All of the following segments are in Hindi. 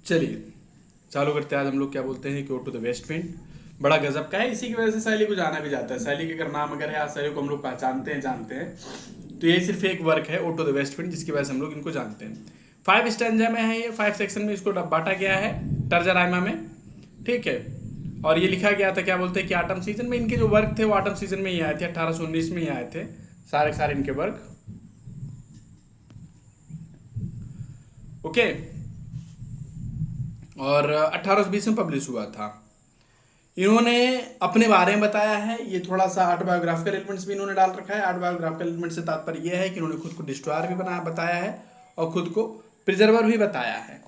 चलिए चालू करते हैं। आज हम लोग क्या बोलते हैं कि go to the west wind. बड़ा गजब का है, इसी की वजह से शैली को जाना भी जाता है। शैली के अगर नाम अगर है, आज शैली को हम लोग पहचानते हैं, जानते हैं, तो ये सिर्फ एक वर्क है O to the west wind, जिसकी वजह से हम लोग इनको जानते हैं। 5 स्टैंजा में है, ये 5 सेक्शन में इसको बांटा गया है तर्ज राइमा में, ठीक है। और ये लिखा गया था क्या बोलते हैं कि ऑटम सीजन में इनके जो वर्क थे वो ऑटम सीजन में ही आए थे, 1819 में ही आए थे सारे इनके वर्क। ओके, और 1820 में पब्लिश हुआ था। इन्होंने अपने बारे में बताया है, ये थोड़ा सा ऑटोबायोग्राफिकल एलिमेंट्स भी इन्होंने डाल रखा है। ऑटोबायोग्राफिकल एलिमेंट से तात्पर्य यह है कि इन्होंने खुद को डिस्ट्रॉयर भी बताया है और खुद को प्रिजर्वर भी बताया है,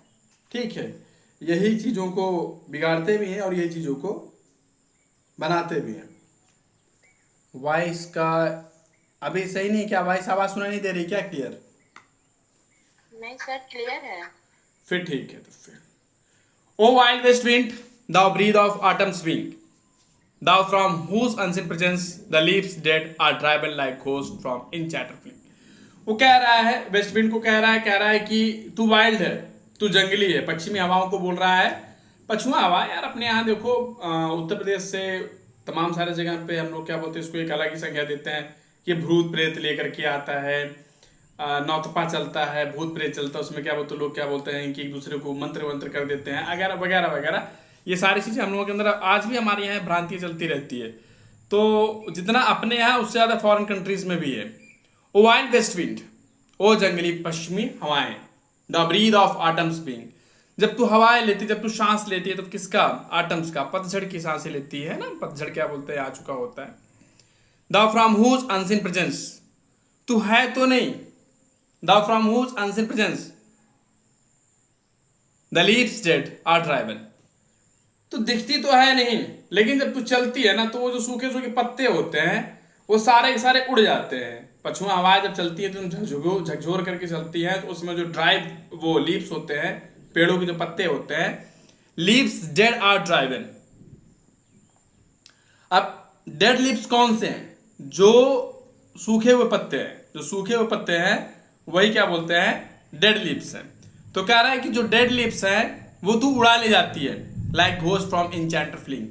ठीक है। यही चीज़ों को बिगाड़ते भी हैं और यही चीज़ों को बनाते भी हैं। वॉइस का अभी सही नहीं क्या? वॉइस आवाज़ सुनाई नहीं दे रही क्या? क्लियर नहीं सर, क्लियर है। फिर ठीक है। तो फिर O wild west wind, thou breathe of autumn's wing, thou from whose unseen presence the leaves dead are driven like ghosts from enchanted fling। वो कह रहा है, वेस्ट विंड को कह रहा है कि तू वाइल्ड है, तू जंगली है। पश्चिमी हवाओं को बोल रहा है। पछुआ हवा यार, अपने यहाँ देखो उत्तर प्रदेश से तमाम सारे जगह पे हम लोग क्या बोलते हैं, इसको एक अलग ही संज्ञा देते हैं कि भूत प्रेत लेकर के आता है, नौतपा चलता है, भूत प्रेत चलता है, उसमें क्या बोलते लोग क्या बोलते हैं कि एक दूसरे को मंत्र वंत्र कर देते हैं वगैरह वगैरह वगैरह। ये सारी चीज़ें हम लोगों के अंदर आज भी हमारे यहाँ भ्रांति चलती रहती है। तो जितना अपने यहाँ उससे ज़्यादा फॉरेन कंट्रीज में भी है। ओ वाइल्ड वेस्ट विंड, ओ जंगली पश्चिमी हवाएं, the breathe of autumns being. जब तू हवाएं लेती, जब तू सांस लेती है, तब किसका? ऑटम्स का, पतझड़ की सांसें लेती है ना। पतझड़ क्या बोलते हैं, आ चुका होता है। The from whose unseen presence, तू है तो नहीं, the from whose unseen presence the leaves dead are driven. तो दिखती तो है नहीं, लेकिन जब तू चलती है ना, तो वो जो सूखे सूखे पत्ते होते हैं वो सारे के सारे उड़ जाते हैं। पछुआ हवा जब चलती है तो झकझोर करके चलती है, तो उसमें जो ड्राइव वो लीव्स होते हैं, पेड़ों के जो पत्ते होते हैं, लीव्स डेड आर ड्राइवन। अब डेड लीव्स कौन से हैं? जो सूखे हुए पत्ते हैं, जो सूखे हुए पत्ते हैं वही क्या बोलते हैं? डेड लीव्स हैं। तो कह रहा है कि जो डेड लीव्स हैं वो तू उड़ा ले जाती है, like ghost from enchanted fling.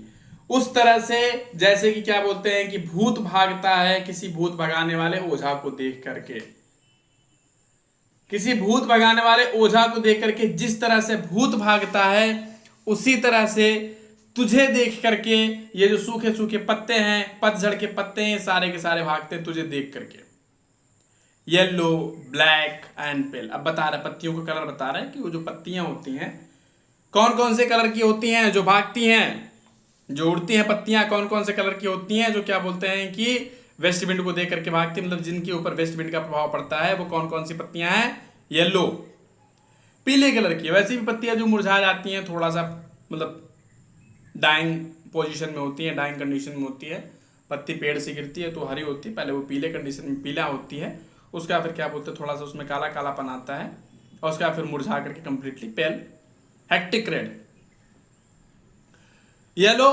उस तरह से जैसे कि क्या बोलते हैं कि भूत भागता है किसी भूत भगाने वाले ओझा को देख करके। किसी भूत भगाने वाले ओझा को देख करके जिस तरह से भूत भागता है, उसी तरह से तुझे देख करके ये जो सूखे सूखे पत्ते हैं, पतझड़ के पत्ते हैं, सारे के सारे भागते हैं तुझे देख करके। Yellow, black and pale. अब बता रहा है, पत्तियों का कलर बता रहा है कि वो जो पत्तियां होती हैं कौन कौन से कलर की होती हैं, जो भागती हैं, जो उड़ती हैं पत्तियां, कौन कौन से कलर की होती हैं, जो क्या बोलते हैं कि वेस्ट विंड को देख करके भागती, मतलब जिनके ऊपर वेस्ट विंड का प्रभाव पड़ता है, वो कौन कौन सी पत्तियां हैं? येलो, पीले कलर की। वैसी भी पत्तियां जो मुरझा जाती हैं, थोड़ा सा मतलब डाइंग पोजीशन में होती है, डाइंग कंडीशन में होती है। पत्ती पेड़ से गिरती है तो हरी होती है, पहले वो पीले कंडीशन में पीला होती है, उसका फिर क्या बोलते हैं थोड़ा सा उसमें काला कालापन आता है, और उसका फिर मुरझा करके completely pale, hectic red, yellow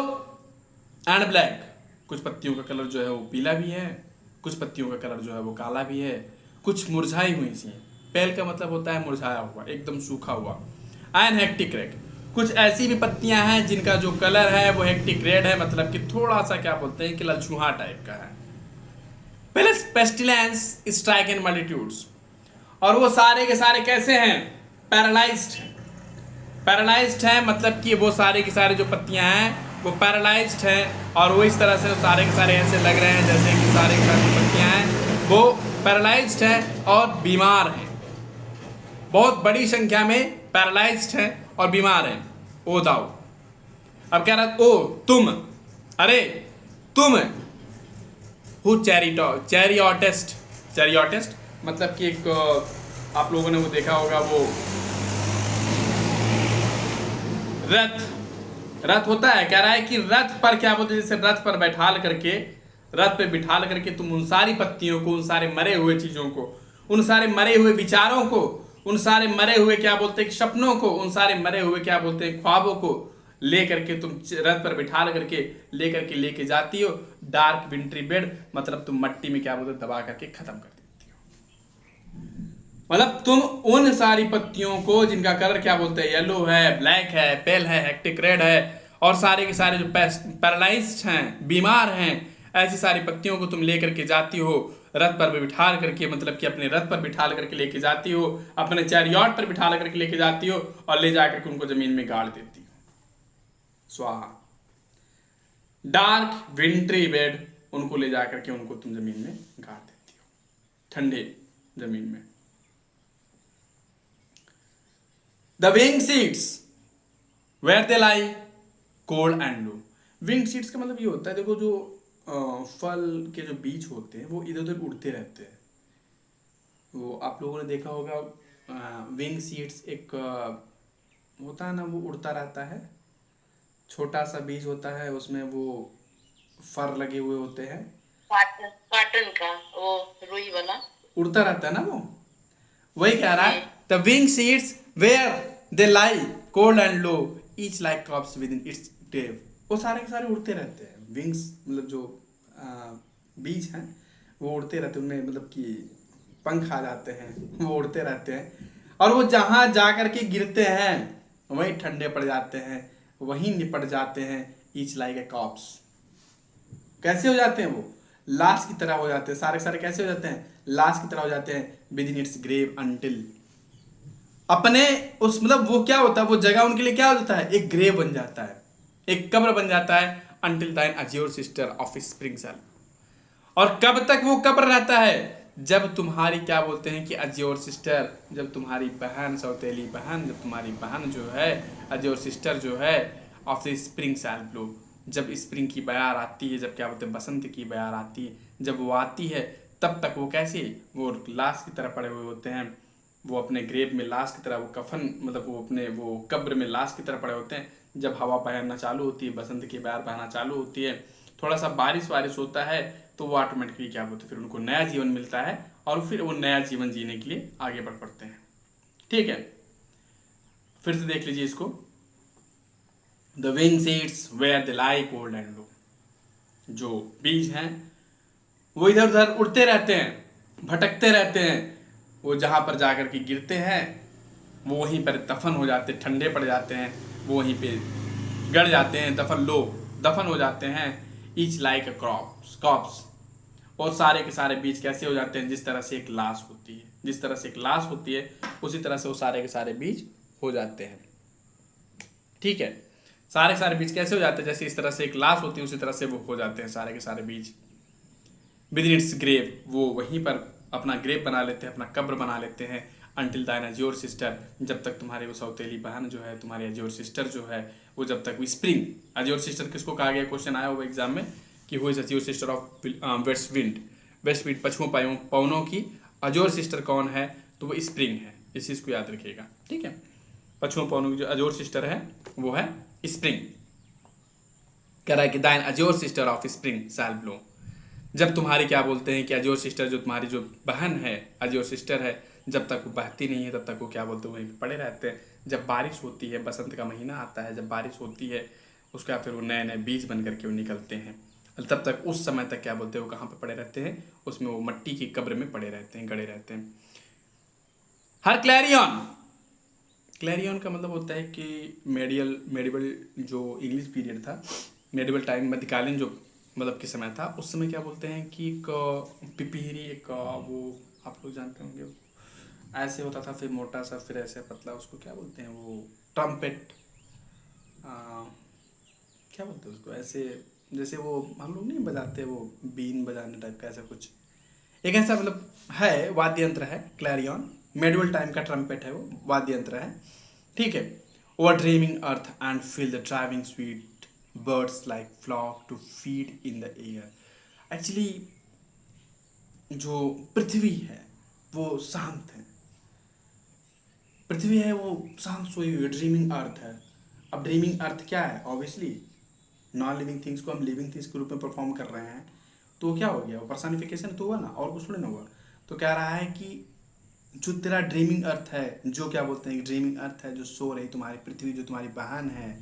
and black. कुछ पत्तियों का कलर जो है वो पीला भी है, कुछ पत्तियों का कलर जो है वो काला भी है, कुछ मुरझाई हुई सी। पेल का मतलब होता है मुरझाया हुआ, एकदम सूखा हुआ। एंड हेक्टिक रेड, कुछ ऐसी भी पत्तियां हैं जिनका जो कलर है वो हेक्टिक रेड है, मतलब कि थोड़ा सा क्या बोलते हैं कि ललचूहा टाइप का है। पहले पेस्टिलेंस स्ट्राइक इन मल्टीट्यूड्स, और वो सारे के सारे कैसे हैं? पैरालाइज्ड हैं। पैरालाइज्ड है मतलब कि वो सारे के सारे जो पत्तियां हैं वो पैरालाइज्ड हैं, और वो इस तरह से सारे के सारे ऐसे लग रहे हैं जैसे कि सारे के सारे पत्तियां हैं वो पैरालाइज्ड हैं और बीमार हैं। बहुत बड़ी संख्या में पैरालाइज्ड हैं और बीमार हैं। ओ दाऊ, अब कह रहा ओ तुम, अरे तुम, हु चैरियोटिस्ट। चैरियोटिस्ट मतलब कि एक आप लोगों ने वो देखा होगा, वो रथ होता है। कह रहा है कि रथ पर क्या बोलते हैं, जैसे रथ पर बिठाल करके तुम उन सारी पत्तियों को, उन सारे मरे हुए चीजों को, उन सारे मरे हुए विचारों को, उन सारे मरे हुए क्या बोलते हैं सपनों को, उन सारे मरे हुए क्या बोलते हैं ख्वाबों को ले करके तुम रथ पर बिठाल करके लेके जाती हो डार्क विंट्री बेड, मतलब तुम मट्टी में क्या बोलते दबा करके खत्म कर देती हो। मतलब तुम उन सारी पत्तियों को जिनका कलर क्या बोलते हैं, येलो है, ब्लैक है, पेल है, हेक्टिक रेड है, और सारे के सारे जो पैरालाइज्ड हैं, बीमार हैं, ऐसी सारी पत्तियों को तुम लेकर के जाती हो, रथ पर बिठा करके, मतलब कि अपने रथ पर बिठा करके लेके जाती हो, अपने चैरियट पर बिठा करके लेके जाती हो, और ले जाकर के उनको जमीन में गाड़ देती हो। स्वाहा। डार्क विंट्री बेड, उनको ले जाकर के उनको तुम जमीन में गाड़ देती हो, ठंडे जमीन में। The wing seeds where they lie cold and low. Wing seeds का मतलब ये होता है, देखो जो फल के जो बीज होते हैं वो इधर उधर उड़ते रहते हैं। वो आप लोगों ने देखा होगा, विंग सीड्स एक होता है ना, वो उड़ता रहता है, छोटा सा बीज होता है, उसमें वो फर लगे हुए होते हैं, कॉटन कॉटन का वो रुई वाला। उड़ता रहता है ना वो। वही कह रहा है, the wing seeds where they lie cold and low each like cups within its tape. वो सारे के सारे उड़ते रहते हैं। विंग्स मतलब जो बीज हैं वो उड़ते रहते हैं, उनमें मतलब कि पंख आ जाते हैं, वो उड़ते रहते हैं, और वो जहाँ जा कर के गिरते हैं वहीं ठंडे पड़ जाते हैं, वहीं निपट जाते हैं। Each like a corpse. कैसे हो जाते हैं वो? लाश की तरह हो जाते हैं, सारे सारे कैसे हो जाते हैं? लाश की तरह हो जाते हैं। Within its grave until, अपने उस मतलब वो क्या होता है, वो जगह उनके लिए क्या हो जाता है, एक ग्रेव बन जाता है, एक कब्र बन जाता है। Until thine azure sister of spring shall. और कब तक वो कब्र रहता है? जब तुम्हारी क्या बोलते हैं कि अज्योर सिस्टर, जब तुम्हारी बहन, सौतेली बहन, जब तुम्हारी बहन जो है, अज्योर सिस्टर जो है, of the spring shall blow, जब स्प्रिंग की बयार आती है, जब क्या बोलते हैं बसंत की बयार आती है, जब वो आती है, तब तक वो कैसे, वो लाश की तरह पड़े हुए होते हैं, वो अपने ग्रेव में लाश की तरह, वो कफन मतलब वो अपने वो कब्र में लाश की तरह पड़े होते हैं। जब हवा बहना चालू होती है, बसंत की बयार बहना चालू होती है, थोड़ा सा बारिश वारिश होता है, तो वो ऑटोमेटिकली क्या बोलते हैं, फिर उनको नया जीवन मिलता है, और फिर वो नया जीवन जीने के लिए आगे बढ़ पड़ते हैं। ठीक है, फिर से देख लीजिए इसको। The wing seeds where the lie cold and low, जो बीज हैं वो इधर उधर उड़ते रहते हैं, भटकते रहते हैं, वो जहां पर जाकर के गिरते हैं वो वहीं पर दफन हो जाते, ठंडे पड़ जाते हैं, वो वहीं पे गड़ जाते हैं, दफन हो जाते हैं। ईच लाइक अ क्रॉप्स। और सारे के सारे बीज कैसे हो जाते हैं? जिस तरह से एक लाश होती है, जिस तरह से एक लाश होती है, उसी तरह से वो सारे के सारे बीज हो जाते हैं। ठीक है, सारे के सारे बीज कैसे हो जाते हैं? जैसे इस तरह से एक लाश होती है, उसी तरह से वो हो जाते हैं सारे के सारे बीज। विद इन इट्स ग्रेव, वो वहीं पर अपना ग्रेव बना लेते हैं, अपना कब्र बना लेते हैं। अंटिल दाइन अज्योर सिस्टर, जब तक तुम्हारी वो सौतेली बहन जो है, तुम्हारी अज्योर सिस्टर जो है, वो जब तक वो स्प्रिंग, अज्योर सिस्टर किसको कहा गया, क्वेश्चन आया हुआ एग्जाम में कि who is azure sister of west wind. West wind पश्चिम पवनों की अज्योर सिस्टर कौन है? तो वो स्प्रिंग है, इस चीज को याद रखिएगा। ठीक है, पश्चिम पवनों की जो अज्योर सिस्टर है वो है स्प्रिंग। कह रहा है कि thine azure sister of spring shall blow. जब तुम्हारी क्या बोलते हैं कि अज्योर सिस्टर, जो तुम्हारी जो बहन है, अज्योर सिस्टर है, जब तक वो बहती नहीं है तब तक वो क्या बोलते हैं, वहीं पे पड़े रहते हैं। जब बारिश होती है, बसंत का महीना आता है, जब बारिश होती है, उसका फिर वो नए नए बीज बन करके वो निकलते हैं, तब तक उस समय तक क्या बोलते हैं, वो कहाँ पे पड़े रहते हैं? उसमें वो मट्टी की कब्र में पड़े रहते हैं, गड़े रहते हैं। हर क्लैरियन, क्लैरियन का मतलब होता है कि मेडिवल जो इंग्लिश पीरियड था, मेडिवल टाइम, मध्यकालीन जो मतलब के समय था, उस समय क्या बोलते हैं कि एक पिपीरी, एक वो आप लोग जानते होंगे, ऐसे होता था, फिर मोटा सा, फिर ऐसे पतला, उसको क्या बोलते हैं, वो ट्रम्पेट, क्या बोलते हैं उसको, ऐसे जैसे वो हम लोग नहीं बजाते, वो बीन बजाने टाइप का, ऐसा कुछ एक ऐसा मतलब है, वाद्य यंत्र है क्लैरियन। मेडिवल टाइम का ट्रम्पेट है, वो वाद्य यंत्र है। ठीक है, over dreaming earth and feel the driving sweet birds like flock to feed in the air. Actually जो पृथ्वी है वो शांत है, पृथ्वी है वो शांत सोई हुई, ड्रीमिंग अर्थ है। अब ड्रीमिंग अर्थ क्या है? ऑब्वियसली नॉन लिविंग थिंग्स को हम लिविंग थिंग्स के रूप में परफॉर्म कर रहे हैं, तो क्या हो गया, वो पर्सनिफिकेशन तो हुआ ना, और कुछ थोड़ी ना हुआ। तो कह रहा है कि जो तेरा ड्रीमिंग अर्थ है, जो क्या बोलते हैं ड्रीमिंग अर्थ है, जो सो रही तुम्हारी पृथ्वी, जो तुम्हारी बहन है,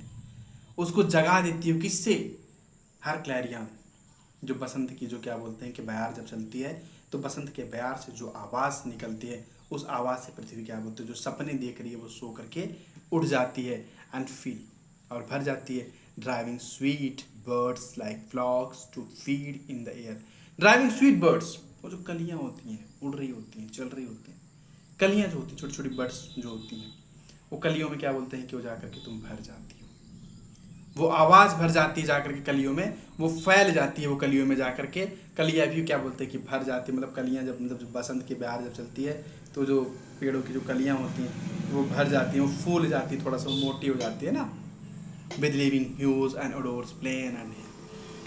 उसको जगा देती हो किससे? हर क्लैरियन, जो बसंत की जो क्या बोलते हैं कि बयार जब चलती है, तो बसंत के बयार से जो आवाज़ निकलती है उस आवाज़ से पृथ्वी क्या बोलते हैं, जो सपने देख रही है वो सो करके उठ जाती है एंड फील, और भर जाती है। Driving sweet birds like flocks to feed in the air. Driving sweet birds, वो जो कलियाँ होती हैं, उड़ रही होती हैं, चल रही होती हैं, कलियाँ जो होती हैं, छोटी छोटी बर्ड्स जो होती हैं, वो कलियों में क्या बोलते हैं कि वो जाकर के तुम भर जाती हो। वो आवाज़ भर जाती है जाकर के कलियों में, वो फैल जाती है वो कलियों में जाकर के। कलियाँ भी क्या बोलते हैं कि भर जाती है, मतलब कलियाँ जब मतलब बसंत की बहार जब चलती है तो जो पेड़ों की जो कलियाँ होती हैं वो भर जाती हैं, वो फूल जाती है, थोड़ा सा मोटी हो जाती है ना। With living hues and odours plain and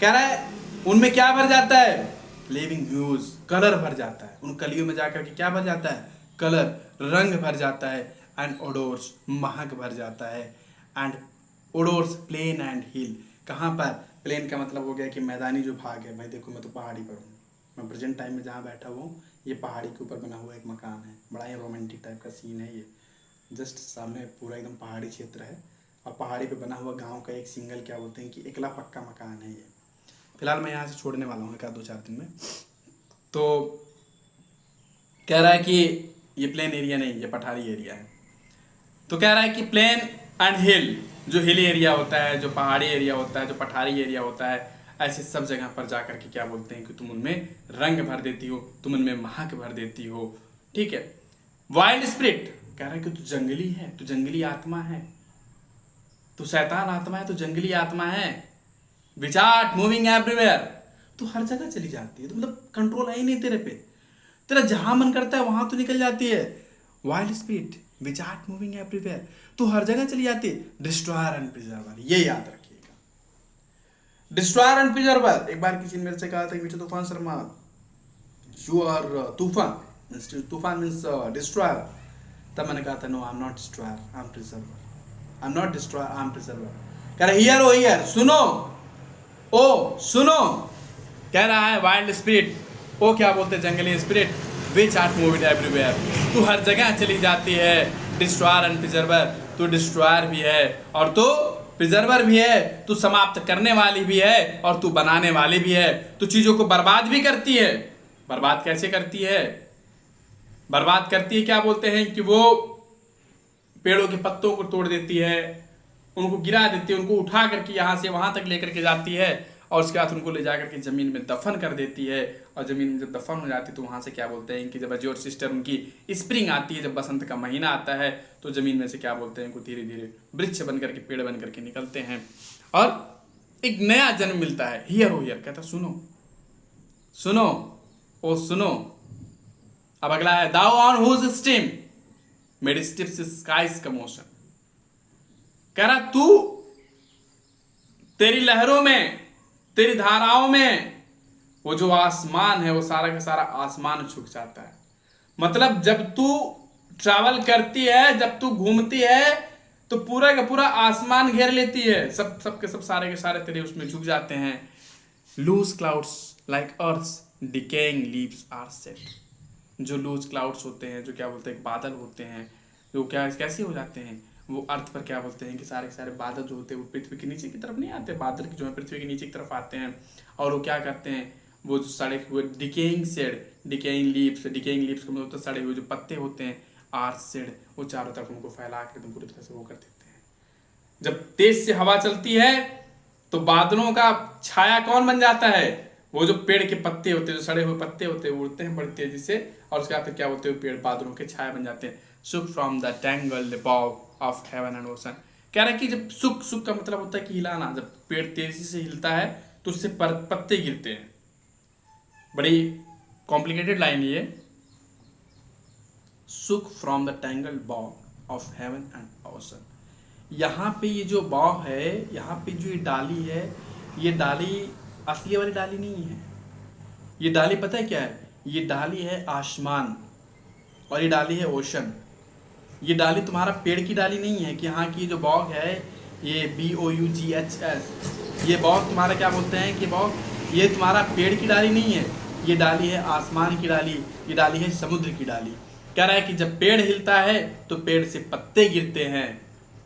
कह रहा है उनमें क्या भर जाता है, लिविंग ह्यूज, कलर भर जाता है उन कलियों में जाकर के। क्या भर जाता है, कलर, रंग भर जाता है। एंड ओडोर्स, महक भर जाता है। एंड ओडोर्स प्लेन एंड हिल, कहाँ पर, प्लेन का मतलब हो गया कि मैदानी जो भाग है। भाई देखो मैं तो पहाड़ी पर हूँ, मैं प्रेजेंट टाइम में जहाँ बैठा हुआ हूँ ये पहाड़ी के ऊपर बना हुआ एक मकान है, बड़ा ही रोमांटिक टाइप का सीन है ये। जस्ट सामने पूरा एकदम पहाड़ी क्षेत्र है और पहाड़ी पे बना हुआ गांव का एक सिंगल क्या बोलते हैं कि एकला पक्का मकान है ये। फिलहाल मैं यहाँ से छोड़ने वाला हूँ एक आध 2-4 दिन में। तो कह रहा है कि ये प्लेन एरिया नहीं, ये पठारी एरिया है। तो कह रहा है कि प्लेन एंड हिल, जो हिल एरिया होता है, जो पहाड़ी एरिया होता है, जो पठारी एरिया होता है, ऐसे सब जगह पर जाकर के क्या बोलते हैं कि तुम उनमें रंग भर देती हो, तुम उनमें महक भर देती हो। ठीक है। वाइल्ड स्पिरिट, कह रहा है कि तू जंगली है, तू जंगली आत्मा है, तू शैतान आत्मा है, तू जंगली आत्मा है। विचार मूविंग एवरीवेयर, तू हर जगह चली जाती है, तो मतलब कंट्रोल है ही नहीं तेरे पे, तेरा जहां मन करता है वहां तो निकल जाती है। वाइल्ड स्पिरिट विचार मूविंग एवरीवेयर, तू हर जगह चली जाती है। डिस्ट्रॉयर एंड प्रिजर्वर, ये याद रखिएगा, डिस्ट्रॉयर एंड प्रिजर्वर। एक बार किसी ने मेरे से कहा था कि मिस्टर तूफान शर्मा, यू आर तूफान, तूफान मीन्स डिस्ट्रॉयर। तब मैंने कहा था no I am not destroyer, I am preserver. I am not destroyer, I am preserver. कह रहा हियर ओ हियर, सुनो ओ सुनो। कह रहा है वाइल्ड स्पिरिट, ओ क्या बोलते हैं, जंगली spirit, which are moving everywhere, तू हर जगह चली जाती है। डिस्ट्रॉयर एंड प्रिजर्वर, तू डिस्ट्रॉयर भी है और तू प्रिजर्वर भी है, तू समाप्त करने वाली भी है और तू बनाने वाली भी है। तू चीजों को बर्बाद भी करती है। बर्बाद कैसे करती है, बर्बाद करती है क्या बोलते हैं कि वो पेड़ों के पत्तों को तोड़ देती है, उनको गिरा देती है, उनको उठा करके यहाँ से वहां तक लेकर के जाती है और उसके बाद उनको ले जाकर के जमीन में दफन कर देती है। और जमीन में जब दफन हो जाती है तो वहां से क्या बोलते हैं कि जब अजय और सिस्टर उनकी स्प्रिंग आती है, जब बसंत का महीना आता है तो जमीन में से क्या बोलते हैं, धीरे धीरे वृक्ष बन करके, पेड़ बन करके निकलते हैं और एक नया जन्म मिलता है। हियर हो हियर, कहता सुनो सुनो ओ सुनो। अब अगला है thou on whose steam made steeps skies का मोशन। कह रहा तू, तेरी लहरों में, तेरी धाराओं में वो जो आसमान है वो सारा का सारा आसमान झुक जाता है। मतलब जब तू ट्रैवल करती है, जब तू घूमती है तो पूरा का पूरा आसमान घेर लेती है, सब के सब सारे के सारे तेरे उसमें झुक जाते हैं। Loose clouds like earth's decaying leaves are set, जो लूज क्लाउड्स होते हैं, जो क्या बोलते हैं बादल होते हैं, जो क्या कैसे हो जाते हैं, वो अर्थ पर क्या बोलते हैं कि सारे के सारे बादल जो होते हैं वो पृथ्वी के नीचे की तरफ नहीं आते, बादल जो है पृथ्वी के नीचे की तरफ आते हैं और वो क्या करते हैं, वो जो सड़े हुए डिकेइंग सेड, डिकेइंग लीव्स का मतलब होता है सड़े हुए जो पत्ते होते हैं, आर सेड, वो चारों तरफ उनको फैला कर एकदम पूरी तरह से वो कर देते हैं। जब तेज से हवा चलती है तो बादलों का छाया कौन बन जाता है, वो जो पेड़ के पत्ते होते हैं, जो सड़े हुए पत्ते होते हैं, उड़ते हैं बड़ी तेजी से और उसके बाद फिर क्या बोलते हैं, पेड़ बादलों के छाया बन जाते हैं। सुक from the tangled Bob of heaven and ocean, कह रहा है कि जब सुक का मतलब होता है कि हिलाना, जब पेड़ तेजी से हिलता है तो उससे पत्ते गिरते हैं। बड़ी कॉम्प्लिकेटेड लाइन ये, सुक from the tangled Bob of heaven and ocean. यहाँ पे ये जो बॉब है, यहाँ पे जो ये डाली है, ये डाली असली वाली डाली नहीं है। ये डाली पता है क्या है, ये डाली है आसमान और ये डाली है ओशन। ये डाली तुम्हारा पेड़ की डाली नहीं है कि यहाँ की जो बॉग है ये BOUGHS, ये बॉग तुम्हारा क्या बोलते हैं कि बॉग, ये तुम्हारा पेड़ की डाली नहीं है, ये डाली है आसमान की डाली, ये डाली है समुद्र की डाली। कह रहा है कि जब पेड़ हिलता है तो पेड़ से पत्ते गिरते हैं,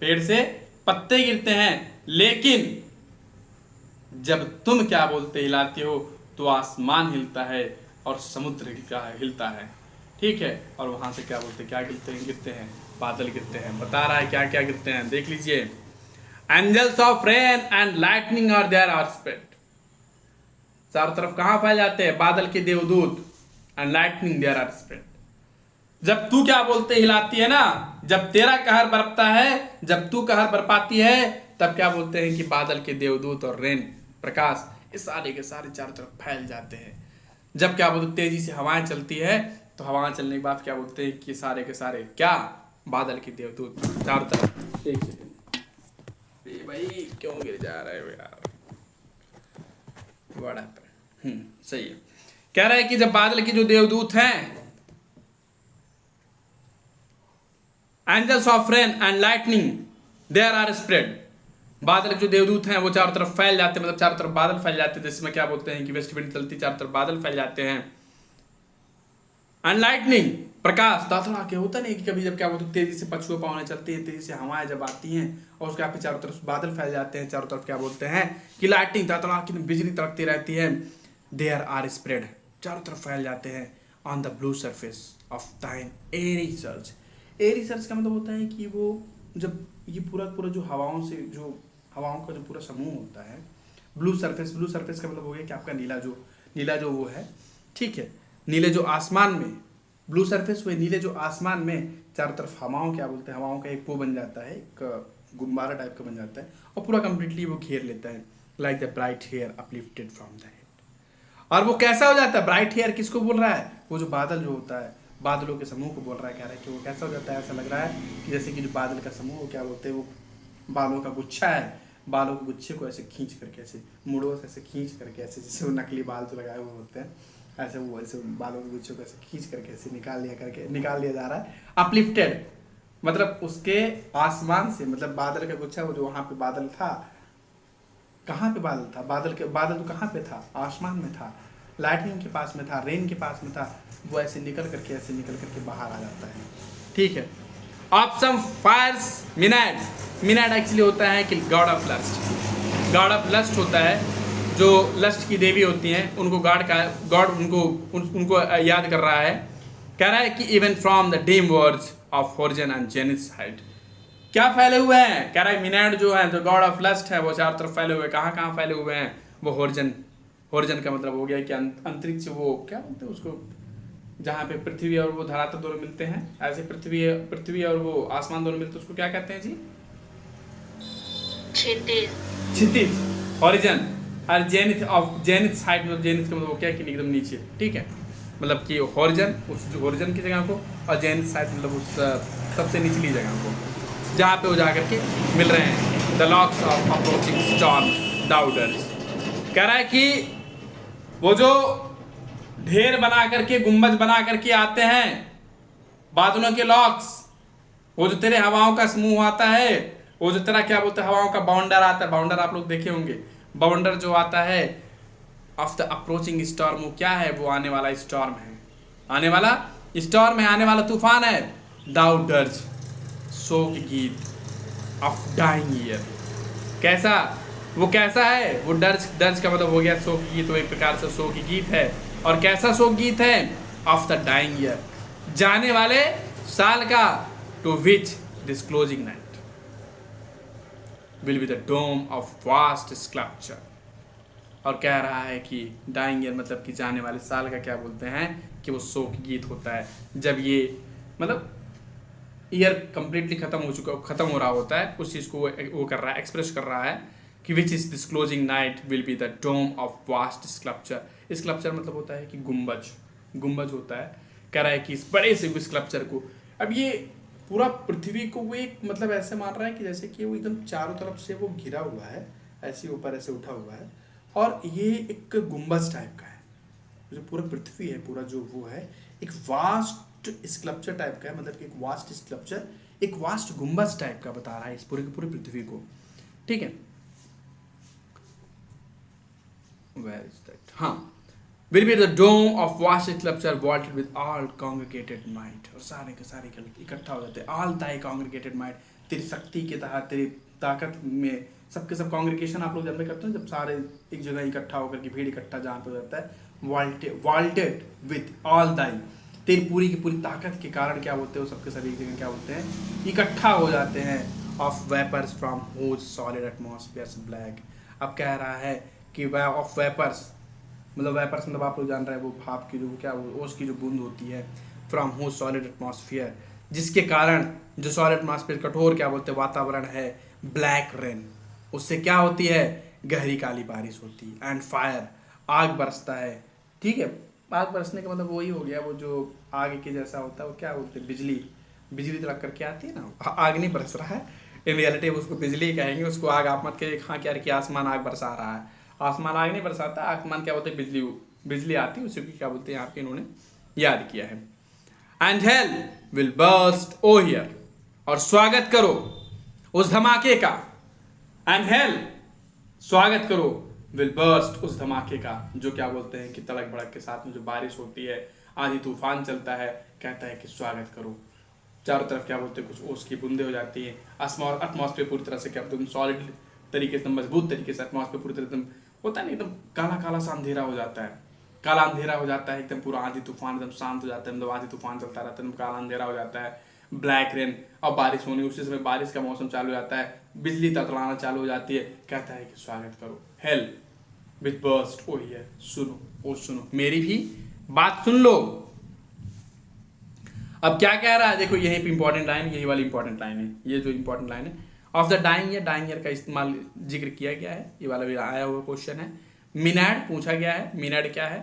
पेड़ से पत्ते गिरते हैं, लेकिन जब तुम क्या बोलते हिलाते हो तो आसमान हिलता है और समुद्र हिलता है। ठीक है, और वहां से क्या बोलते हैं, क्या गिरते हैं बादल गिरते हैं। बता रहा है क्या क्या गिरते हैं, देख लीजिए। Angels of rain and lightning are there are spread. चारों तरफ कहां फैल जाते हैं, बादल के देवदूत। And lightning there are spread. जब तू क्या बोलते हिलाती है ना, जब तेरा कहर बरपता है, जब तू कहर बरपाती है, तब क्या बोलते हैं कि बादल के देवदूत और रेन प्रकाश ये सारे के सारे चारों तरफ फैल जाते हैं। जब क्या बोलते तेजी से हवाएं चलती है, तो हवाएं चलने के बाद क्या बोलते हैं कि सारे के सारे क्या बादल के देवदूत चारों तरफ। एक सेकंड भाई, क्यों गिर जा रहे हो यार, बड़ा सही है। कह रहा है कि जब बादल के जो देवदूत हैं, angels of rain and lightning there are spread, बादल के जो देवदूत हैं वो चारों तरफ फैल जाते हैं, मतलब चारों तरफ बादल फैल जाते हैं। जिसमें क्या बोलते हैं कि वेस्ट विंड चलती, चारों तरफ बादल फैल जाते हैं। एंड लाइटनिंग प्रकाश तातड़ा के होता नहीं कि कभी जब क्या बोलते तेजी से पछुए पवनें चलती है, तेजी से हवाएं जब आती हैं और उसके आप चारों तरफ बादल फैल जाते हैं, चारों तरफ क्या बोलते हैं कि लाइटिंग तातड़ा की बिजली तड़कती रहती है। देयर आर स्प्रेड, चारों तरफ फैल जाते हैं। On the blue surface of time airy search. Airy search का मतलब होता है कि वो जब ये पूरा पूरा जो हवाओं से, जो हवाओं का जो पूरा समूह होता है, ब्लू सरफेस का मतलब हो गया कि आपका नीला जो वो है, ठीक है, नीले जो आसमान में, ब्लू सरफेस हुए नीले जो आसमान में चारों तरफ हवाओं क्या बोलते हैं, हवाओं का एक वो बन जाता है, एक गुब्बारा टाइप का बन जाता है और पूरा कंप्लीटली वो घेर लेता है। Like the bright hair uplifted from the head. और वो कैसा हो जाता है, ब्राइट हेयर किसको बोल रहा है, वो जो बादल जो होता है, बादलों के समूह को बोल रहा है। कह रहा है कि वो कैसा हो जाता है, ऐसा लग रहा है कि जैसे कि जो बादल का समूह वो क्या बोलते हैं, वो बालों का गुच्छा है, बालों के गुच्छे को ऐसे खींच करके, ऐसे मुड़ों से ऐसे खींच करके, ऐसे जैसे वो नकली बाल जो लगाए हुए होते हैं, ऐसे वो ऐसे बालों के गुच्छे को ऐसे खींच करके ऐसे निकाल लिया जा रहा है। अपलिफ्टेड मतलब उसके आसमान से, मतलब बादल का गुच्छा, वो जो वहां पे बादल था, कहाँ पे बादल था, बादल तो कहाँ पे था, आसमान में था, लाइटनिंग के पास में था, रेन के पास में था, वो ऐसे निकल करके बाहर आ जाता है। ठीक है। ऑप्शन फायर्स मिनाड एक्चुअली होता है कि गॉड ऑफ लस्ट होता है, जो लस्ट की देवी होती हैं, उनको गॉड उनको याद कर रहा है। कह रहा है कि even from the dim words of horizon and zenith height, क्या फैले हुए हैं, कह रहा है मिनाड जो है, जो गॉड ऑफ लस्ट है, वो चारों तरफ फैले हुए। कहाँ फैले हुए हैं, वो होरिजन का मतलब हो गया कि अंतरिक्ष, वो क्या बोलते हैं उसको, जहाँ पे पृथ्वी और वो धरातल दोनों मिलते हैं, ऐसे पृथ्वी और वो आसमान दोनों मिलते हैं, उसको क्या कहते हैं जी, क्षितिज, होरिजन। और जेनिथ हाइट, मतलब जेनिथ का मतलब वो क्या है कि एकदम नीचे, ठीक है, मतलब कि होरिजन, उस जो होरिजन की जगह को, और जेनिथ हाइट मतलब उस सबसे निचली जगह को, जहाँ पे वो जाकर के मिल रहे हैं। The locks of approaching storm डाउडर्स, कह रहा है कि वो जो ढेर बना करके, गुंबज बना करके आते हैं, बादलों के लॉक्स, वो जो तेरे हवाओं का समूह आता है, वो जो तेरा क्या बोलते हैं हवाओं का बाउंडर आता है, बाउंडर आप लोग देखे होंगे, बाउंडर जो आता है ऑफ द अप्रोचिंग स्टॉर्म, वो क्या है, वो आने वाला स्टॉर्म है, आने वाला तूफान है। डाउडर्स शोक गीत ऑफ डाइंग ईयर, कैसा है वो, डर्ज का मतलब हो गया शोक गीत, वो एक प्रकार से शोक गीत है। और कैसा शोक गीत है, ऑफ द डाइंग ईयर, जाने वाले साल का, to which disclosing night will be the dome of vast sculpture. और कह रहा है कि डाइंग ईयर मतलब कि जाने वाले साल का क्या बोलते हैं कि वो शोक गीत होता है, जब ये मतलब ईयर कंप्लीटली खत्म हो रहा होता है, उस चीज़ को वो कर रहा है, एक्सप्रेस कर रहा है कि which is disclosing night will be the dome of vast sculpture. Sculpture मतलब होता है कि गुंबज होता है। कह रहा है कि इस बड़े से स्कल्पचर को, अब ये पूरा पृथ्वी को वो एक मतलब ऐसे मान रहा है कि जैसे कि वो एकदम चारों तरफ से वो घिरा हुआ है, ऐसे ऊपर ऐसे उठा हुआ है, और ये एक गुंबज टाइप का है। जो पूरा पृथ्वी है, पूरा जो वो है, एक वास्ट स्कल्पचर टाइप का है, मतलब कि एक वास्ट स्कल्पचर, एक वास्ट गुंबज टाइप का बता रहा है इस पूरे की पूरी पृथ्वी को। ठीक है, where is that, हाँ, will be the dome of vast sculpture vaulted with all congregated might, और सारे के सारे इकट्ठा हो जाते हैं, all thy congregated might, तेरी शक्ति के तहत, तेरी ताकत में सबके सब कॉन्ग्रीगेशन आप लोग जब में करते हैं, जब सारे एक जगह इकट्ठा होकर के, भीड़ इकट्ठा जहाँ पे हो जाता है, vaulted with all thy, तेरी पूरी की पूरी ताकत के कारण क्या बोलते हैं वो सबके सभी एक जगह क्या बोलते हैं इकट्ठा हो जाते हैं of vapours from whose solid atmosphere black. अब कह रहा है कि वह ऑफ वेपर्स मतलब वेपर्स मतलब आप लोग जान रहे हैं वो भाप की जो क्या वो ओस की जो बूंद होती है फ्रॉम हुज सॉलिड एटमॉस्फेयर, जिसके कारण जो सॉलिड एटमॉस्फेयर कठोर क्या बोलते हैं वातावरण है ब्लैक रेन, उससे क्या होती है गहरी काली बारिश होती है एंड फायर आग बरसता है। ठीक है, आग बरसने का मतलब वही हो गया वो जो आग के जैसा होता है वो क्या बोलते हैं बिजली, बिजली तो लग करके आती है ना, आग नहीं बरस रहा है इन रियलिटी उसको बिजली ही कहेंगे, उसको आग आप मत कहिए हाँ क्या कि आसमान आग बरसा रहा है, आसमान आग नहीं बरसाता, आसमान क्या बोलते हैं बिजली, बिजली आती है उसी को क्या बोलते हैं यहाँ पे इन्होंने याद किया है। And hail will burst oh hear, और स्वागत करो उस धमाके का, एंड हेल स्वागत करो विल बर्स्ट उस धमाके का जो क्या बोलते हैं कि तड़क भड़क के साथ में जो बारिश होती है आंधी तूफान चलता है, कहता है कि स्वागत करो। चारों तरफ क्या बोलते हैं कुछ ओस की बूंदे हो जाती है, एटमॉस्फेयर पूरी तरह से क्या बोलते हैं सॉलिड तरीके से मजबूत तरीके से एटमॉस्फेयर पूरी तरह एकदम होता है ना एकदम काला काला सा अंधेरा हो जाता है, काला अंधेरा हो जाता है एकदम पूरा आंधी तूफान एकदम शांत हो जाता है, मतलब आंधी तूफान चलता रहता है एकदम काला अंधेरा हो जाता है, ब्लैक रेन और बारिश होनी, उसी समय बारिश का मौसम चालू हो जाता है, बिजली तड़तड़ाना चालू हो जाती है, कहता है कि स्वागत करो hail with burst oh hear, सुनो ओ सुनो मेरी भी बात सुन लो। अब क्या कह रहा है देखो यही पे इंपॉर्टेंट लाइन, यही वाली इंपॉर्टेंट लाइन है, ये जो इंपॉर्टेंट लाइन है of the dying year, dying year का इस्तेमाल जिक्र किया गया है, ये वाला भी आया हुआ क्वेश्चन है। मिनाड पूछा गया है, मिनाड क्या है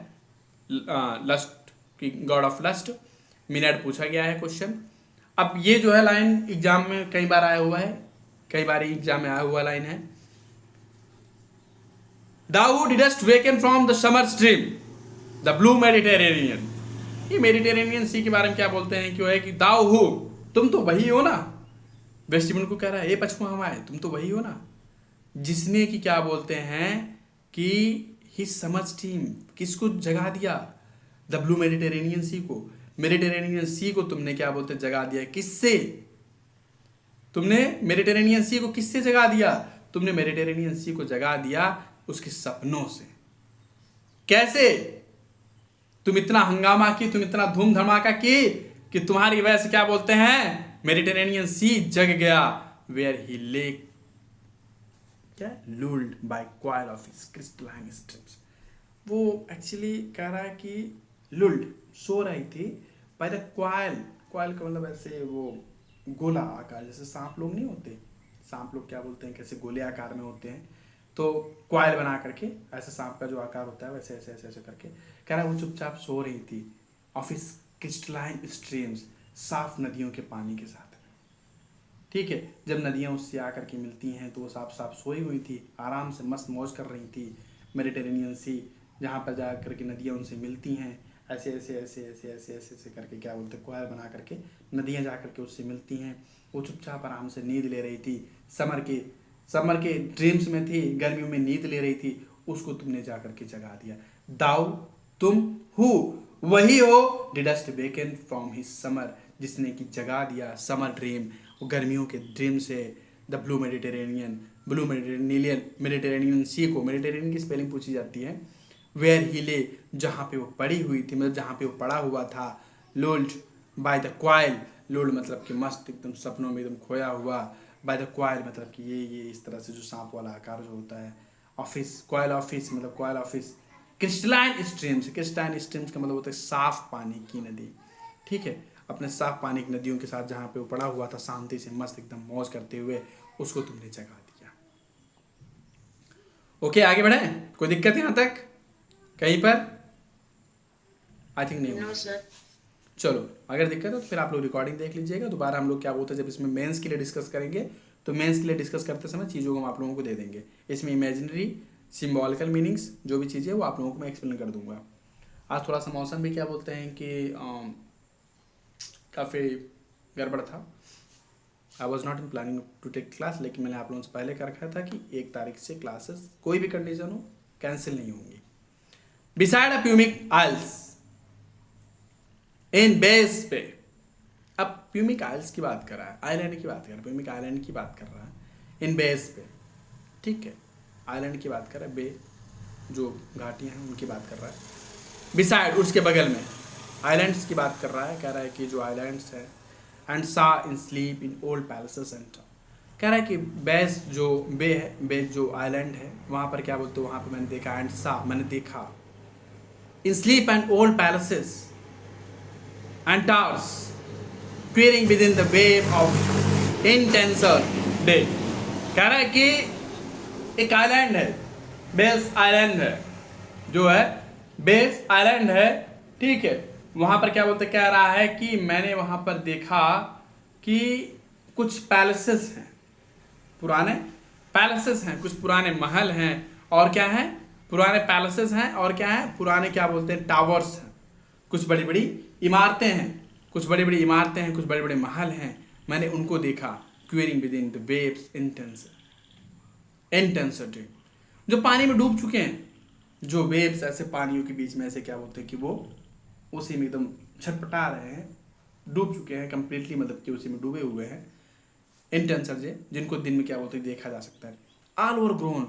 लस्ट की गॉड ऑफ लस्ट, मिनाड पूछा गया है क्वेश्चन। अब ये जो है लाइन एग्जाम में कई बार आया हुआ है, कई बार एग्जाम में आया हुआ लाइन है। Thou didst waken from the summer stream, the blue Mediterranean। ये मेडिटेरेनियन सी के बारे में क्या बोलते हैं क्यों है कि दाऊ हो तुम तो वही हो ना, वेस्टिमन को कह रहा है ये पछुआ हमारे तुम तो वही हो ना जिसने कि क्या बोलते हैं कि ही समझ टीम किसको जगा दिया, द ब्लू मेडिटेरेनियन सी को, मेडिटेरेनियन सी को तुमने क्या बोलते हैं जगा दिया, किससे, तुमने मेडिटेरेनियन सी को किससे जगा दिया, तुमने मेडिटेरेनियन सी को जगा दिया उसके सपनों से। कैसे, तुम इतना हंगामा की, तुम इतना धूम धमाका की कि तुम्हारी वजह से क्या बोलते हैं मेडिटेरेनियन सी जग गया, वेयर ही ले क्या lulled by coil of his crystalline strips. वो एक्चुअली कह रहा है कि लुल्ड सो रही थी बाय द क्वाइल, क्वाइल का मतलब ऐसे वो गोला आकार, जैसे सांप लोग नहीं होते, सांप लोग क्या बोलते हैं कैसे गोले आकार में होते हैं, तो क्वाइल बना करके ऐसे सांप का जो आकार होता है वैसे ऐसे ऐसे ऐसे करके कह रहा है वो चुपचाप सो रही थी ऑफिस क्रिस्टलाइन स्ट्रीम्स, साफ नदियों के पानी के साथ। ठीक है, जब नदियाँ उससे आकर के मिलती हैं तो वो साफ साफ सोई हुई थी, आराम से मस्त मौज कर रही थी मेडिटेरेनियन सी, जहाँ पर जा करके नदियाँ उनसे मिलती हैं, ऐसे ऐसे ऐसे ऐसे ऐसे ऐसे ऐसे करके क्या बोलते हैं क्वाइल बना करके नदियाँ जा करके उससे मिलती हैं, वो चुपचाप आराम से नींद ले रही थी, समर के ड्रीम्स में थी, गर्मियों में नींद ले रही थी, उसको तुमने जा करके जगा दिया। दाऊ तुम हु वही हो डिडस्ट वेकन फ्रॉम हिज समर, जिसने कि जगा दिया समर ड्रीम, गर्मियों के ड्रीम से, the blue Mediterranean, blue Mediterranean sea को, मेडिटेरेनियन की स्पेलिंग पूछी जाती है, वेयर ही ले जहाँ पे वो पड़ी हुई थी, मतलब जहाँ पे वो पड़ा हुआ था, लुल्ड बाय द क्वाइल, लुल्ड मतलब कि मस्त एकदम सपनों में एकदम खोया हुआ, बाय द क्वाइल मतलब कि ये इस तरह से जो सांप वाला आकार जो होता है, ऑफिस क्वाइल ऑफिस मतलब coil office, crystalline streams, crystalline streams का मतलब होता है साफ पानी की नदी। ठीक है, अपने साफ पानी की नदियों के साथ जहाँ पे वो पड़ा हुआ था शांति से मस्त एकदम मौज करते हुए, उसको तुमने जगा दिया। ओके आगे बढ़े, कोई दिक्कत यहाँ तक कहीं पर? आई थिंक नहीं नो सर। चलो अगर दिक्कत है तो फिर आप लोग रिकॉर्डिंग देख लीजिएगा, दोबारा हम लोग क्या बोलते हैं जब इसमें मेंस के लिए डिस्कस करेंगे तो मेंस के लिए डिस्कस करते समय चीज़ों को हम आप लोगों को दे देंगे, इसमें इमेजिनरी सिम्बॉलिकल मीनिंग्स जो भी चीज़ें वो आप लोगों को मैं एक्सप्लेन कर दूंगा। आज थोड़ा सा मौसम भी क्या बोलते हैं कि काफ़ी गड़बड़ था, I was not in planning to take class, लेकिन मैंने आप लोगों से पहले कर रखा था कि 1 तारीख से क्लासेस कोई भी कंडीशन हो कैंसिल नहीं होंगी। Beside a pumice isles in baiae's bay, अब प्यूमिक आइल्स की बात कर रहा है, आइलैंड की बात कर रहा है, प्यूमिक आइलैंड की बात कर रहा है इन बेस पे। ठीक है, आइलैंड की बात कर रहा है, बे जो घाटियाँ हैं उनकी बात कर रहा है, बिसाइड उसके बगल में, आइलैंड्स की बात कर रहा है, कह रहा है कि जो आइलैंड्स है and saw in sleep in old palaces and, कह रहा है कि बेस जो बे है, बे जो आइलैंड है वहाँ पर क्या बोलते हैं, वहाँ पर मैंने देखा, एंड सा मैंने देखा, in sleep and old palaces and towers quivering within the wave of intenser day. कह रहा है कि एक आइलैंड है, बेस आइलैंड है, जो है बेस आइलैंड है, ठीक है, वहाँ पर क्या बोलते, कह रहा है कि मैंने वहाँ पर देखा कि कुछ पैलेसेस हैं, पुराने पैलेसेस हैं, कुछ पुराने महल हैं, और क्या है, पुराने पैलेसेस हैं, और क्या है, पुराने क्या बोलते हैं, टावर्स हैं, कुछ बड़ी बड़ी इमारतें हैं, कुछ बड़ी बड़ी इमारतें हैं, कुछ बड़े बड़े महल हैं, मैंने उनको देखा, quivering within the waves intenser day, जो पानी में डूब चुके हैं, जो वेव्स ऐसे पानियों के बीच में ऐसे क्या बोलते हैं कि वो उसी में एकदम छटपटा रहे हैं, डूब चुके हैं कंप्लीटली, मतलब कि उसी में डूबे हुए हैं, इंटेंसर डे, जिनको दिन में क्या बोलते हैं देखा जा सकता है, all over grown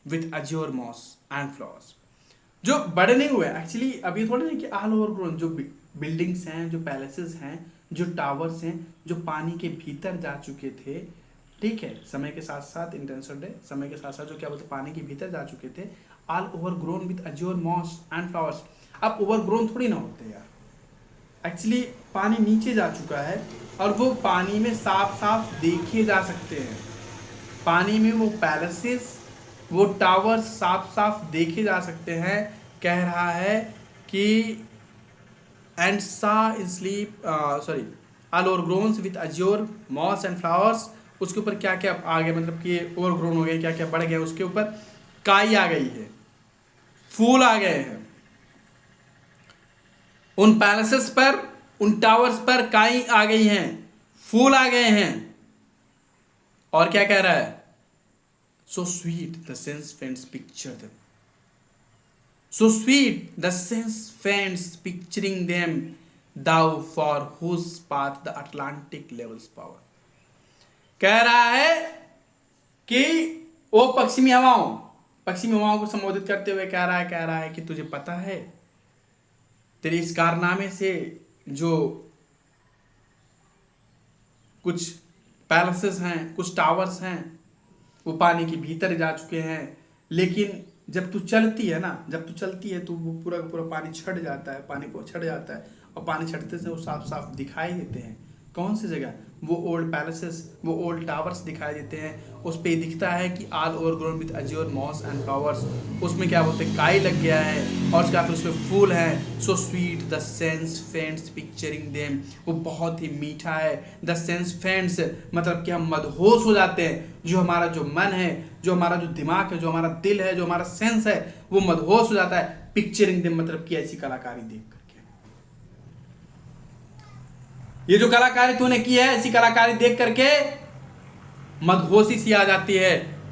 with azure moss and flowers, जो बड़े नहीं हुए एक्चुअली, अभी थोड़ा नहीं कि ऑल ओवर ग्रोन, जो बिल्डिंग्स हैं, जो पैलेसेस हैं, जो टावर्स हैं, जो पानी के भीतर जा चुके थे, ठीक है, समय के साथ साथ इंटेंसर डे, समय के साथ साथ जो क्या बोलते पानी के भीतर जा चुके थे, all over grown with azure moss and flowers. अब ओवर ग्रोन थोड़ी ना होते यार, एक्चुअली पानी नीचे जा चुका है और वो पानी में साफ साफ देखे जा सकते हैं, पानी में वो पैलेसेस, वो टावर्स साफ साफ देखे जा सकते हैं। कह रहा है कि and saw in sleep sorry all over grown with azure moss and flowers, उसके ऊपर क्या क्या आ गया, मतलब कि ओवर ग्रोन हो गए, क्या क्या बढ़ गया, उसके ऊपर काई आ गई है, फूल आ गए हैं, उन पैलेसेस पर, उन टावर्स पर काई आ गई हैं, फूल आ गए हैं। और क्या कह रहा है, so sweet the sense friends picture them, so sweet the sense friends picturing them, thou for whose path the Atlantic levels power. कह रहा है कि वो पश्चिमी हवाओं को संबोधित करते हुए कह रहा है कि तुझे पता है, तेरे इस कारनामे से जो कुछ पैलेसेस हैं, कुछ टावर्स हैं, वो पानी के भीतर जा चुके हैं, लेकिन जब तू चलती है ना, जब तू चलती है तो वो पूरा पूरा पानी छट जाता है, पानी को छट जाता है, और पानी छटते से वो साफ साफ दिखाई देते हैं। कौन सी जगह, वो ओल्ड पैलेसेस, वो ओल्ड टावर्स दिखाई देते हैं, उस पर दिखता है कि all over grown with azure moss and flowers, उसमें क्या बोलते हैं काई लग गया है, और क्या उसमें फूल हैं, सो sweet the sense friends picturing them, वो बहुत ही मीठा है, द सेंस फ्रेंड्स मतलब कि हम मदहोश हो जाते हैं, जो हमारा जो मन है, जो हमारा जो दिमाग है, जो हमारा दिल है, जो हमारा सेंस है, वो मदहोश हो जाता है, पिक्चरिंग देम मतलब कि ऐसी कलाकारी देख करके। ये जो कलाकारी तूने की है, ऐसी कलाकारी देख करके मदहोशी सी आ जाती है,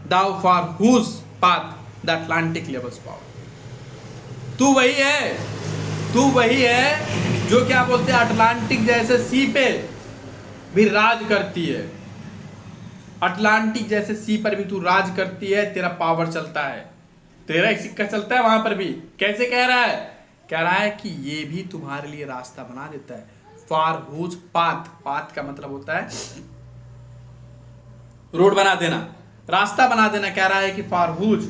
thou for whose path the Atlantic levels power, तू वही है जो क्या बोलते हैं अटलांटिक जैसे सी पे भी राज करती है, अटलांटिक जैसे सी पर भी तू राज करती है, तेरा पावर चलता है, तेरा एक सिक्का चलता है वहां पर भी। कैसे कह रहा है कि ये भी तुम्हारे लिए रास्ता बना देता है, फॉर हुज पाथ का मतलब होता है रोड बना देना, रास्ता बना देना। कह रहा है कि फॉर हुज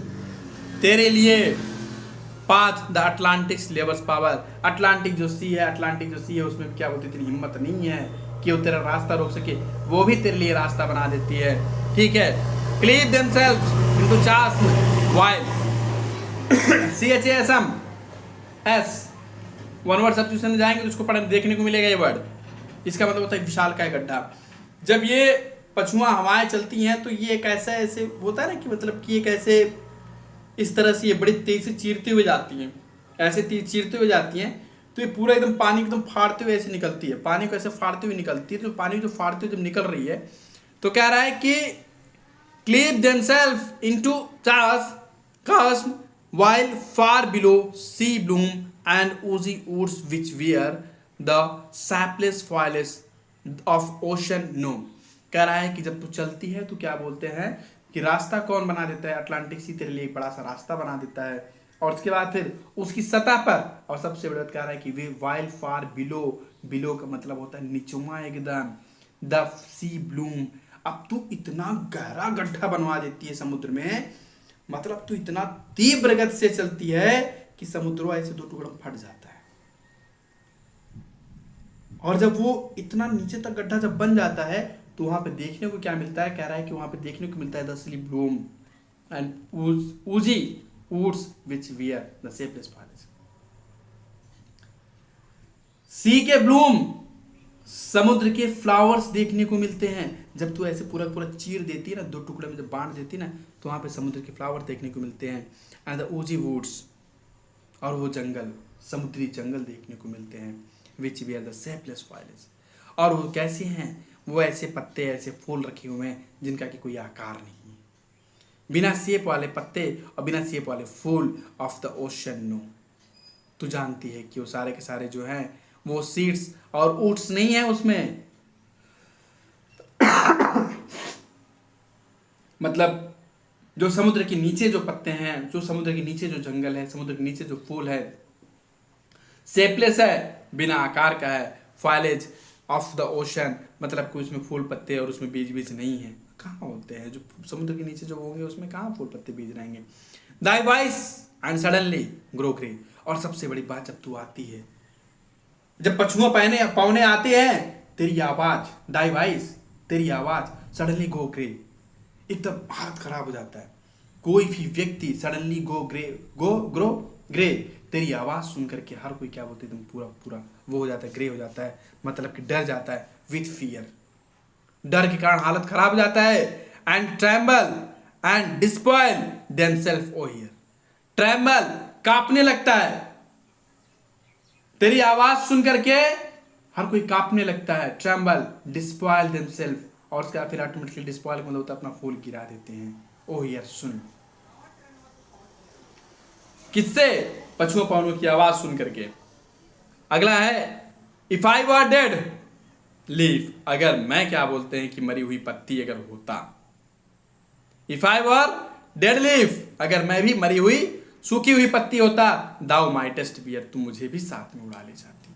तेरे लिए path the Atlantics levels power, Atlantic जो सी है उसमें क्या बोलती, तेरी हिम्मत नहीं है कि वो तेरा रास्ता रोक सके, वो भी तेरे लिए रास्ता बना देती है, ठीक है। Cleave themselves into chasm while CHASM S one word substitution में जाएंगे तो उसको पढ़ने देखने को मिलेगा ये वर्ड, इसका मतलब होता है विशाल का गड्ढा। जब ये पछुआ हवाएं चलती हैं तो ये एक ऐसा ऐसे होता है ना कि मतलब कि एक ऐसे इस तरह से ये बड़ी तेज से चीरते हुए जाती हैं, ऐसे चीरते हुए जाती हैं, तो ये पूरा एकदम पानी एकदम फाड़ते हुए ऐसे निकलती है, पानी को ऐसे फाड़ते हुए निकलती है, तो पानी जो फाड़ते हुए जब निकल रही है तो कह रहा है कि cleave themself into chasm while far below sea bloom and oozy woods which wear the sapless foliage of ocean know। कह रहा है कि जब तू चलती है तो क्या बोलते हैं कि रास्ता कौन बना देता है, अटलांटिक सी तेरे लिए एक बड़ा सा रास्ता बना देता है, और उसके बाद फिर उसकी सतह पर, और सबसे बड़ी बात कह रहा है कि वे वाइल फार बिलो, बिलो का मतलब होता है निचुमा एकदम, द सी ब्लूम। अब तू इतना गहरा गड्ढा बनवा देती है समुद्र में, मतलब तू इतना तीव्र गति से चलती है कि समुद्र ऐसे दो टुकड़ों में फट जाता है। और जब वो इतना नीचे तक गड्ढा जब बन जाता है तो वहां पे देखने को क्या मिलता है, कह रहा है कि वहां पे देखने को मिलता है the sea bloom and oozy woods which wear the shapeless flowers। Sea के ब्लूम, समुद्र के फ्लावर्स देखने को मिलते हैं। जब तू ऐसे पूरा पूरा चीर देती है ना, दो टुकड़े में जब बांट देती है ना, तो वहां पे समुद्र के फ्लावर देखने को मिलते हैं। एंड द oozy woods, और वो जंगल, समुद्री जंगल देखने को मिलते हैं। Which we are the shapeless flowers, और वो कैसे हैं, वो ऐसे पत्ते, ऐसे फूल रखे हुए हैं जिनका कि कोई आकार नहीं है, बिना शेप वाले पत्ते और बिना शेप वाले फूल ऑफ द ओशन। नो, तू जानती है कि वो सारे के सारे जो हैं वो सीड्स और ओट्स नहीं है उसमें। मतलब जो समुद्र के नीचे जो पत्ते हैं, जो समुद्र के नीचे जो जंगल है, समुद्र के नीचे जो फूल है, शेपलेस है, बिना आकार का है। फॉइलेज ऑफ द ओशन, मतलब कि उसमें फूल पत्ते और उसमें बीज बीज नहीं है। कहाँ होते हैं जो समुद्र के नीचे जो होंगे उसमें कहाँ फूल पत्ते बीज रहेंगे। Thy voice and suddenly grow grey, और सबसे बड़ी बात जब तू आती है, जब पछुआ पहने पौने आते हैं, तेरी आवाज, दाई वॉइस, तेरी आवाज सडनली गो ग्रे, एकदम हालत खराब हो जाता है। कोई भी व्यक्ति सडनली गो ग्रो ग्रे, तेरी आवाज सुन करके हर कोई क्या बोलते एकदम पूरा पूरा वो हो जाता है, ग्रे हो जाता है, मतलब कि डर जाता है। विथ फियर, डर के कारण हालत खराब हो जाता है। And tremble and despoil themself O hear, tremble कांपने लगता है, तेरी आवाज सुन करके हर कोई कांपने लगता है। ट्रेम्बल डिस्पॉइल देमसेल्फ, और उसके बाद फिर ऑटोमेटिकली डिस्पॉइल मतलब होता है अपना फूल गिरा देते हैं। ओ हियर, सुन, किससे, पछुआ पवनों की आवाज सुन करके। अगला है if I were dead leaf, अगर मैं क्या बोलते हैं कि मरी हुई पत्ती अगर होता। If I were dead leaf, अगर मैं भी मरी हुई सूखी हुई पत्ती होता। दाउ माइटेस्ट बियर, तुम मुझे भी साथ में उड़ा ले जाती।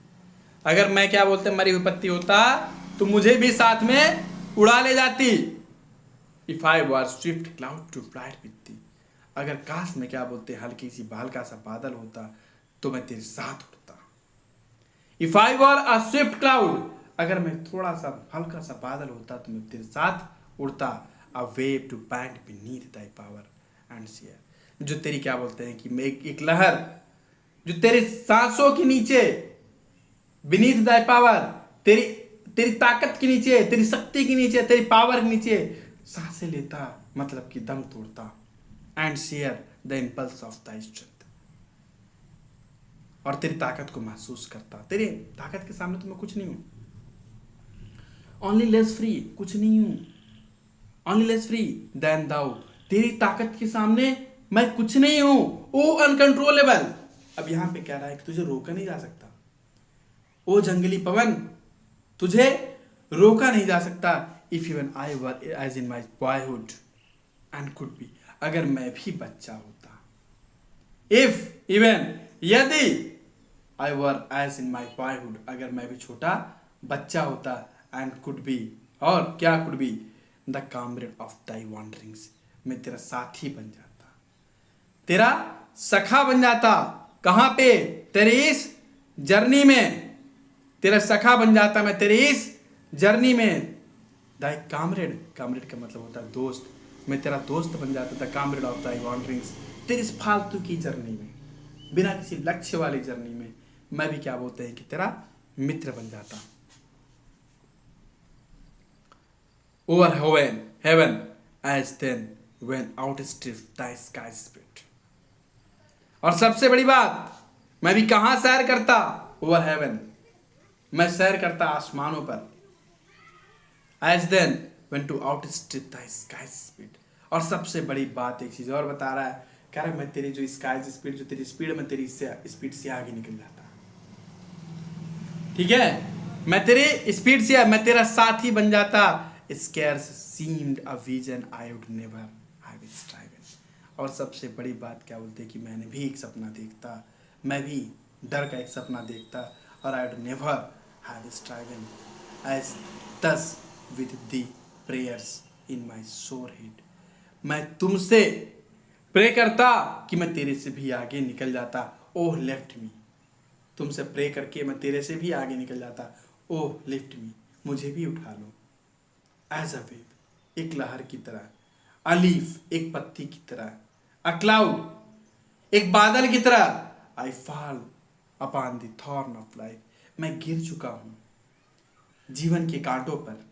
अगर मैं क्या बोलते हैं मरी हुई पत्ती होता तो मुझे भी साथ में उड़ा ले जाती। If I were swift cloud to flight with thee, अगर काश मैं क्या बोलते हल्की सी हल्का सा बादल होता तो मैं तेरे साथ उड़ता। If I were a Swift cloud, अगर मैं थोड़ा सा हल्का सा बादल होता तो मैं तेरे साथ उड़ता। A wave to pant beneath thy power and share, जो तेरी क्या बोलते हैं कि मैं एक लहर जो तेरे सांसों के नीचे, बीनीथ दाई पावर, तेरी तेरी ताकत के नीचे, तेरी शक्ति के नीचे, तेरी पावर के नीचे सांसें लेता, मतलब कि दम तोड़ता। And share the impulse of thy strength, और तेरी ताकत को महसूस करता। तेरी ताकत के सामने तो मैं कुछ नहीं हूं, ओनली लेस फ्री, कुछ नहीं हूं, ओनली लेस फ्री देन दाउ, तेरी ताकत के सामने मैं कुछ नहीं हूं। ओ अनकंट्रोलेबल, अब यहां पे कह रहा है कि तुझे रोका नहीं जा सकता। ओ जंगली पवन, तुझे रोका नहीं जा सकता। If even I were as in my boyhood and could be, अगर मैं भी बच्चा होता। इफ इवन, यदि, आई were as in my boyhood, अगर मैं भी छोटा बच्चा होता। एंड कुड बी, और क्या could be, the comrade of thy wanderings, मैं तेरा साथी बन जाता, तेरा सखा बन जाता। कहां पे, तेरी इस जर्नी में, तेरा सखा बन जाता मैं तेरी इस जर्नी में। दाई कामरेड, कामरेड का मतलब होता है दोस्त, मैं तेरा दोस्त बन जाता था। कामरेड ऑफ दाई वॉन्डरिंग्स, तेरी इस फालतू की जर्नी में, बिना किसी लक्ष्य वाली जर्नी में मैं भी क्या बोलते हैं कि तेरा मित्र बन जाता। Over heaven as then when outstripped the sky split, और सबसे बड़ी बात, मैं भी कहां सैर करता, ओवर हेवन, मैं सैर करता आसमानों पर। As then when to outstrip the sky speed, और सबसे बड़ी बात एक चीज और बता रहा है, कह रहा है मैं तेरी जो स्काई स्पीड, जो तेरी स्पीड, मैं तेरी स्पीड से आगे निकल जाता। ठीक है, मैं तेरी स्पीड से, मैं तेरा साथी बन जाता। Scarce seemed a vision I would never have striven, और सबसे बड़ी बात क्या बोलते हैं कि मैंने भी एक सपना देखता, मैं भी डर का एक सपना देखता, और I would never have striven as thus with thee prayers in my sore head. मैं तुमसे प्रे करता कि मैं तेरे से भी आगे निकल जाता, ओह लेफ्ट मी। तुमसे प्रे करके मैं तेरे से भी आगे निकल जाता, ओह लिफ्ट मी, मुझे भी उठा लो। एज अ वेव, एक लहर की तरह, अ लीफ, एक पत्ती की तरह, अ क्लाउड, एक बादल की तरह, I fall upon the thorn of life, मैं गिर चुका हूं जीवन के कांटों पर।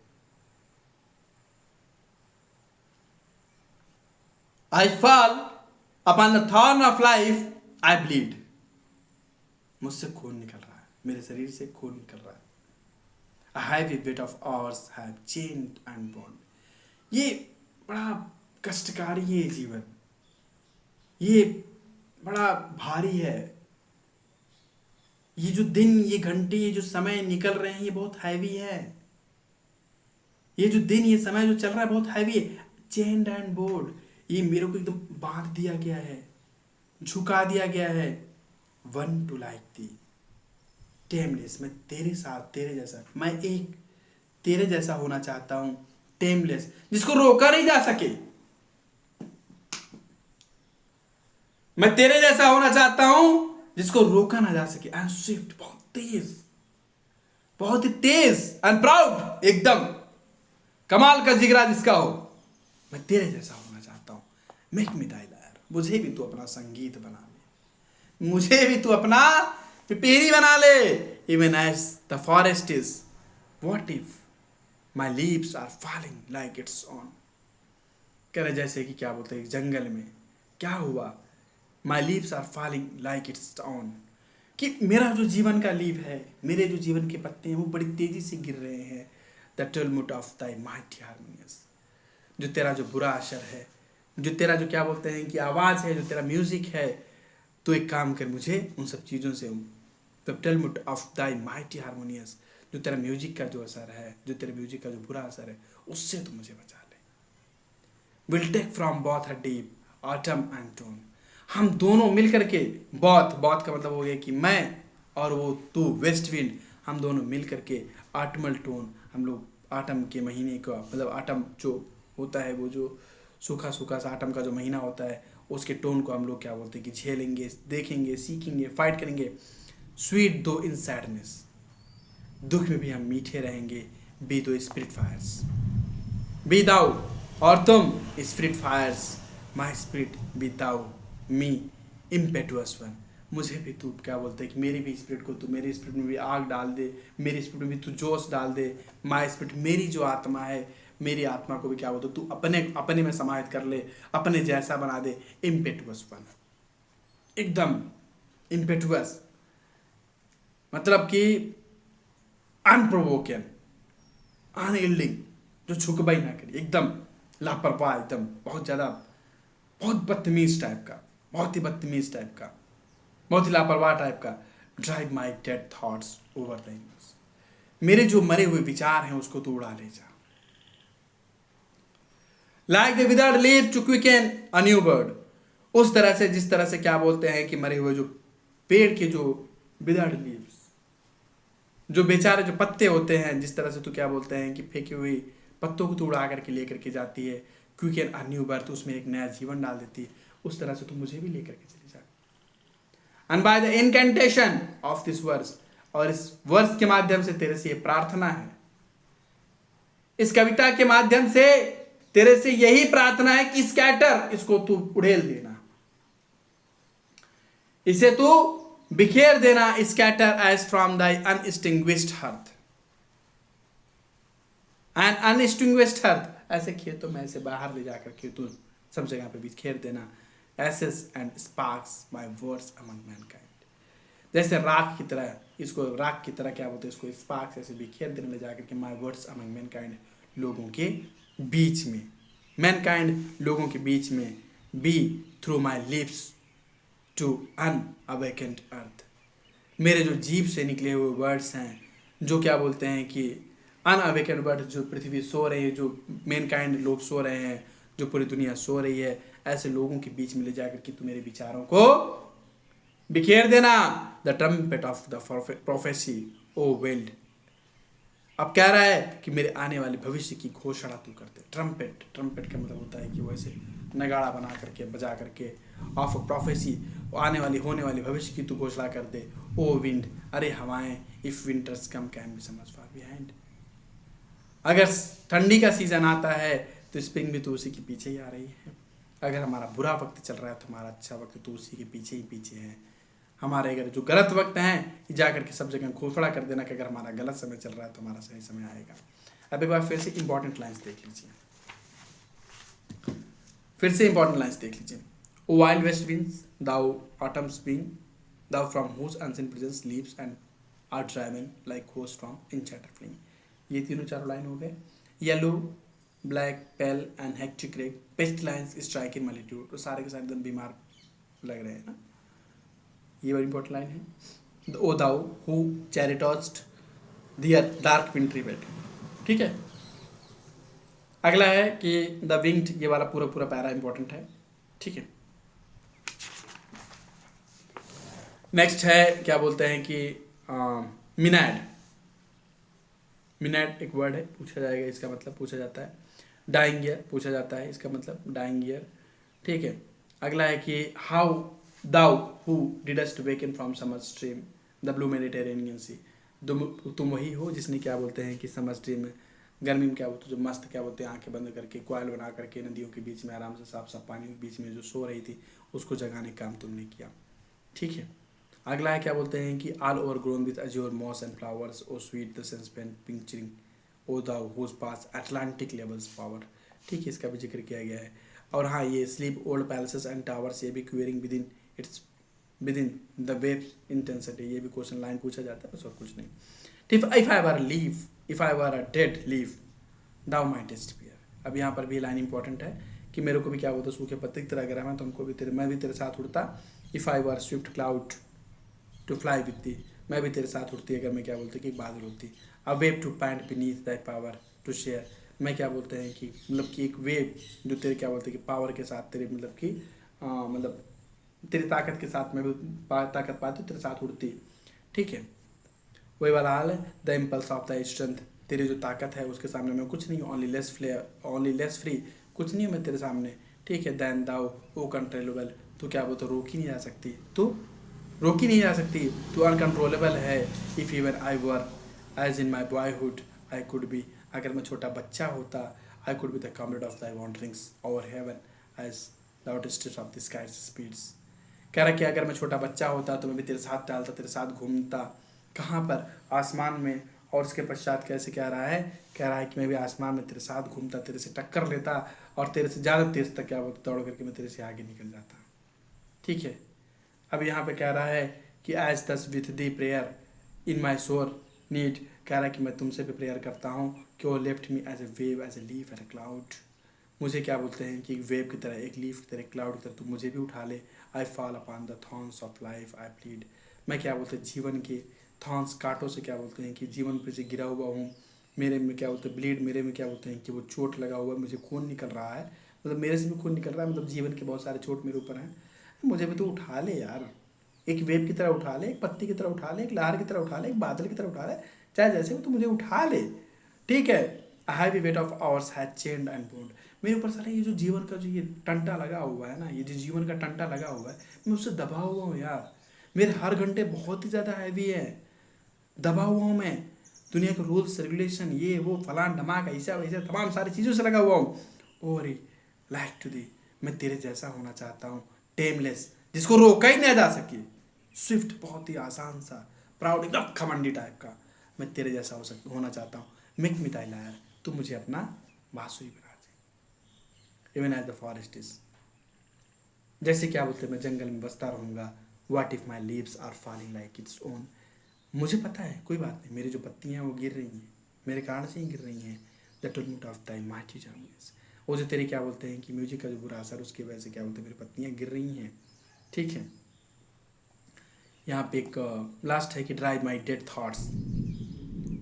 I fall upon the thorn of life, I bleed, मुझसे खून निकल रहा है, मेरे शरीर से खून निकल रहा है। A heavy weight of hours have chained and bound. ये बड़ा कष्टकारी है जीवन, ये बड़ा भारी है। ये जो दिन, ये घंटे, ये जो समय निकल रहे हैं, ये बहुत हैवी है। ये जो दिन, ये समय जो चल रहा है बहुत हैवी है। चेन्ड एंड बोर्ड, ये मेरे को एकदम बांध दिया गया है, झुका दिया गया है। वन टू लाइक दी टेमलेस, मैं तेरे साथ, तेरे जैसा, मैं एक तेरे जैसा होना चाहता हूं, टेमलेस, जिसको रोका नहीं जा सके। मैं तेरे जैसा होना चाहता हूं जिसको रोका ना जा सके। एंड स्विफ्ट, बहुत तेज, बहुत ही तेज, एंड प्राउड, एकदम कमाल का जिगरा जिसका हो। मैं तेरे जैसा होना चाहता हूं। मेक मी दाई लायर, मुझे भी तू अपना संगीत बना ले, मुझे भी तू अपना पिपीरी बना ले। Even as the forest is, what if my leaves are falling like its own. कह रहे जैसे कि क्या बोलते हैं, जंगल में क्या हुआ, my leaves are falling like its own, कि मेरा जो जीवन का लीव है, मेरे जो जीवन के पत्ते हैं वो बड़ी तेजी से गिर रहे हैं। The tumult of thy mighty harmonious, जो तेरा जो बुरा असर है, जो तेरा जो क्या बोलते हैं कि आवाज़ है, जो तेरा म्यूजिक है, तो एक काम कर, मुझे उन सब चीज़ों से, the tumult of thy mighty harmonious, जो तेरा म्यूजिक का जो असर है, जो तेरे म्यूजिक का जो बुरा असर है, उससे तू मुझे बचा ले। Will take from both a deep autumn and tone, हम दोनों मिल करके, बॉथ, बॉथ का मतलब हो गया कि मैं और वो तू, वेस्ट विंड, हम दोनों मिल करके ऑटमल टोन, हम लोग ऑटम के महीने का, मतलब ऑटम जो होता है, वो जो सूखा सूखा सा ऑटम का जो महीना होता है, उसके टोन को हम लोग क्या बोलते हैं कि झेलेंगे, देखेंगे, सीखेंगे, फाइट करेंगे। स्वीट दो इन सैडनेस, दुख में भी हम मीठे रहेंगे। बी दो स्पिरिट फायर्स, बी दाऊ, और तुम spirit fierce, my spirit be thou, me impetuous one, मुझे भी तू क्या बोलते हैं कि मेरी भी स्पिरिट को तू, मेरी स्पिरिट में भी आग डाल दे, मेरी स्पिरिट में भी तू जोश डाल दे। माई स्पिरिट, मेरी जो आत्मा है, मेरी आत्मा को भी क्या बोलते तू अपने अपने में समाहित कर ले, अपने जैसा बना दे। इम्पेटुअस वन, एकदम इम्पेटुअस, मतलब कि अनप्रोवोकन, अनयील्डिंग, जो झुकबाई ना करी, एकदम लापरवाह, एकदम बहुत ज़्यादा, बहुत बदतमीज टाइप का, बहुत ही बदतमीज टाइप का, बहुत ही लापरवाह टाइप का। Drive my dead thoughts over the universe, मेरे जो मरे हुए विचार हैं उसको तू उड़ा ले जा। Like the withered leaf to quicken a new bird, उस तरह से, जिस तरह से क्या बोलते हैं कि मरे हुए जो पेड़ के जो विदर्ड लीव्स, जो बेचारे जो पत्ते होते हैं, जिस तरह से तू क्या बोलते हैं कि फेंकी हुई पत्तों को तू उड़ा करके लेकर के जाती है, quicken a new birth, उसमें एक नया जीवन डाल देती है, उस तरह से तू मुझे भी लेकर के चली जा। And by the incantation of this verse, और इस वर्स के माध्यम से तेरे से ये प्रार्थना है, इस कविता के माध्यम से तेरे से यही प्रार्थना है कि स्कैटर, इसको तू उड़ेल देना, इसे तू बिखेर देना। Scatter as from thy unextinguished hearth, and unextinguished hearth, ऐसे खेतों में ऐसे बाहर ले जाकर के तू सब जगह पे बिखेर देना। Ashes and sparks my words among mankind, जैसे राख की तरह, इसको राख की तरह क्या बोलते हैं, इसको स्पार्क्स ऐसे बिखेर देने ले जाकर के, माय वर्ड्स अमंग मैनकाइंड, लोगों के बीच में, मैनकाइंड, लोगों के बीच में। Be through my lips to unawakened earth, मेरे जो जीभ से निकले हुए वर्ड्स हैं, जो क्या बोलते हैं कि अनअवेकेंड वर्ड्स, जो पृथ्वी सो रही है, जो मैनकाइंड लोग सो रहे हैं, जो पूरी दुनिया सो रही है, ऐसे लोगों के बीच में ले जाकर के तू मेरे विचारों को बिखेर देना। The trumpet of the prophecy oh wind. अब कह रहा है कि मेरे आने वाले भविष्य की घोषणा तू कर दे। ट्रम्पेट, ट्रम्पेट का मतलब होता है कि वो ऐसे नगाड़ा बना करके बजा करके ऑफ प्रोफेसी, आने वाली होने वाली भविष्य की तू घोषणा कर दे। ओ विंड, अरे हवाएं, if winters come can be समझ फार बिहाइंड। अगर ठंडी का सीजन आता है तो स्प्रिंग भी तो उसी के पीछे ही आ रही है। अगर हमारा बुरा वक्त चल रहा है तो हमारा अच्छा वक्त तो उसी के पीछे ही पीछे है। हमारे अगर जो गलत वक्त हैं जा करके सब जगह घोषणा कर देना कि अगर हमारा गलत समय चल रहा है तो हमारा सही समय आएगा। अब एक बार फिर से इंपॉर्टेंट लाइंस देख लीजिए, फिर से इंपॉर्टेंट लाइंस देख लीजिए। O wild west winds, thou autumn's wing, thou from whose unseen presence leaves and are driven like host from enchanted flame. ये तीनों चारों लाइन हो गए। Yellow, black, pale and hectic red, pestilence stricken multitude. तो सारे के सारे एकदम बीमार लग रहे हैं ना, ये बड़ी इंपॉर्टेंट लाइन है। O thou who chariotest their dark wintry bed. ठीक है, अगला है कि द विंग्ड, ये वाला पूरा पूरा पैरा इंपॉर्टेंट है। ठीक है, नेक्स्ट है क्या बोलते हैं कि मिनाड। मिनाड एक वर्ड है, पूछा जाएगा इसका मतलब पूछा जाता है। डाइंग ईयर पूछा जाता है, इसका मतलब डाइंग ईयर। ठीक है, अगला है कि how thou who didst waken from summer stream the blue Mediterranean sea. तुम वही हो जिसने क्या बोलते हैं कि समर स्ट्रीम में गर्मी में क्या बोलते हैं जो मस्त क्या बोलते हैं आंखें बंद करके क्वाइल बना करके नदियों के बीच में आराम से साफ साफ पानी के बीच में जो सो रही थी उसको जगाने का काम तुमने किया। ठीक है, अगला है क्या बोलते हैं कि all over grown with azure moss and flowers O sweet the sense picturing O thou whose pass Atlantic levels power. ठीक है, इसका भी जिक्र किया गया है। और हाँ, ये sleep old palaces and towers, ये भी quarrying within the waves intensity, ये भी क्वेश्चन लाइन पूछा जाता है, बस और कुछ नहीं। ठीक, if I were leaf, if I were a dead leaf thou my disappear. अब यहाँ पर भी लाइन इंपॉर्टेंट है कि मेरे को भी क्या बोलता सूखे पत्ते की तरह अगर मैं तुमको भी मैं भी तेरे साथ उड़ता। If I were swift cloud to fly with thee, मैं भी तेरे साथ उड़ती अगर मैं क्या बोलते कि बादल होती। A wave to pant beneath that power to share, मैं क्या बोलते हैं कि मतलब कि एक वेव जो तेरे क्या बोलते हैं कि पावर के साथ तेरे मतलब कि मतलब तेरी ताकत के साथ मैं भी ताकत पाती तेरे साथ उड़ती। ठीक है, वही वाला हाल है। The impulse of the strength, तेरी जो ताकत है उसके सामने मैं कुछ नहीं हूँ। ओनली लेस फ्री, कुछ नहीं हूँ मैं तेरे सामने। ठीक है, देन दाउ ओ कंट्रोलेबल, तू क्या बोलते रोकी नहीं जा सकती, तू रोकी नहीं जा सकती, तू अनकंट्रोलेबल है। If even I were as in my boyhood I could be, अगर मैं छोटा बच्चा होता I could be the comrade of thy wanderings over heaven as the steps of the sky speeds. कह रहा कि अगर मैं छोटा बच्चा होता तो मैं भी तेरे साथ डालता, तेरे साथ घूमता। कहाँ पर? आसमान में। और उसके पश्चात कैसे कह रहा है? कह रहा है कि मैं भी आसमान में तेरे साथ घूमता, तेरे से टक्कर लेता और तेरे से ज़्यादा तेज तक क्या बोलता दौड़ करके मैं तेरे से आगे निकल जाता। ठीक है, अब यहाँ पे कह रहा है कि एज दस with the prayer in my सोर नीड, कह रहा है कि मैं तुमसे भी प्रेयर करता हूँ कि वो lift me as a wave as a leaf as a cloud, मुझे क्या बोलते हैं कि एक वेव की तरह, एक लीफ की तरह, क्लाउड की तरह तू मुझे भी उठा ले। I fall upon the thorns of life I plead, मैं क्या बोलते हैं जीवन के थॉर्न्स, कांटों से क्या बोलते हैं कि जीवन पे से गिरा हुआ हूँ। मेरे में क्या बोलते हैं ब्लीड, मेरे में क्या बोलते हैं कि वो चोट लगा हुआ है, मुझे खून निकल रहा है, मतलब मेरे से भी खून निकल रहा है, मतलब जीवन के बहुत सारे चोट मेरे ऊपर हैं, मुझे भी तो उठा ले यार, एक वेव की तरह उठा ले, एक पत्ती की तरह उठा ले, एक लहर की तरह उठा ले, एक बादल की तरह उठा ले, चाहे जैसे भी तो मुझे उठा ले। ठीक है, a heavy weight of ours had chained and bound, मेरे ऊपर सारा ये जो जीवन का जो ये टंटा लगा हुआ है ना, ये जो जीवन का टंटा लगा हुआ है, मैं उससे दबा हुआ हूँ यार। मेरे हर घंटे बहुत ही ज़्यादा हैवी है, दबा हुआ हूँ मैं। दुनिया के रूल्स रेगुलेशन ये वो फलान धमाका ऐसा वैसा तमाम सारी चीज़ों से लगा हुआ हूँ। और लाइक टू दी, मैं तेरे जैसा होना चाहता हूँ, टेमलेस, जिसको रोका ही नहीं जा सके, स्विफ्ट बहुत ही आसान सा, प्राउड एकदम खमंडी टाइप का, मैं तेरे जैसा होना चाहता हूँ। मेक मी ताई लायर, तू मुझे अपना बांसुरी बना दे। Even as the forest is, जैसे क्या बोलते हैं मैं जंगल में बसता रहूँगा। What if my leaves are falling like its own, मुझे पता है कोई बात नहीं, मेरी जो पत्तियाँ हैं वो गिर रही हैं, मेरे कारण से ही गिर रही हैं। The termite of thy mighty Germany's, वो जो तेरे क्या बोलते हैं कि म्यूजिक का जो बुरा असर उसकी वजह से क्या बोलते हैं मेरी पत्तियाँ गिर रही हैं। ठीक है, यहाँ पे एक लास्ट है कि drive my dead thoughts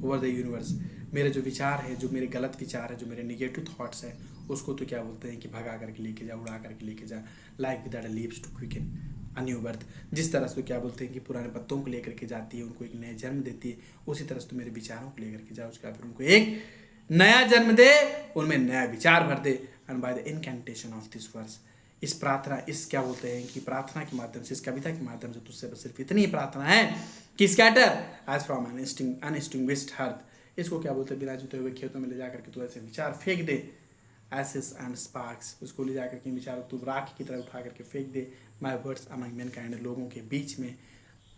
over the universe, मेरे जो विचार है, जो मेरे गलत विचार है, जो मेरे निगेटिव थॉट्स हैं उसको तो क्या बोलते हैं कि भगा करके लेके जा, उड़ा करके लेके जा, like without leaves to quicken a new birth. जिस तरह से क्या बोलते हैं कि पुराने पत्तों को लेकर के जाती है, उनको एक नया जन्म देती है, उसी तरह से तो मेरे विचारों को लेकर के जा, उसके बाद फिर उनको एक नया जन्म दे, उनमें नया विचार भर दे। And by the incantation of this verse, इस प्रार्थना, इस क्या बोलते हैं कि प्रार्थना के माध्यम से, इस कविता के माध्यम से तुझसे बस सिर्फ इतनी ही प्रार्थना है कि स्कैटर एज फ्रॉम अनएक्सटिंग्विश्ड हर्थ, इसको क्या बोलते हैं बिना जुते हुए खेतों में ले जाकर के तू ऐसे विचार फेंक दे, एसेस एंड स्पार्क्स, उसको ले जाकर के विचारों तू राख की तरह उठा करके फेंक दे। माय वर्ड्स अमंग मैनकाइंड, लोगों के बीच में,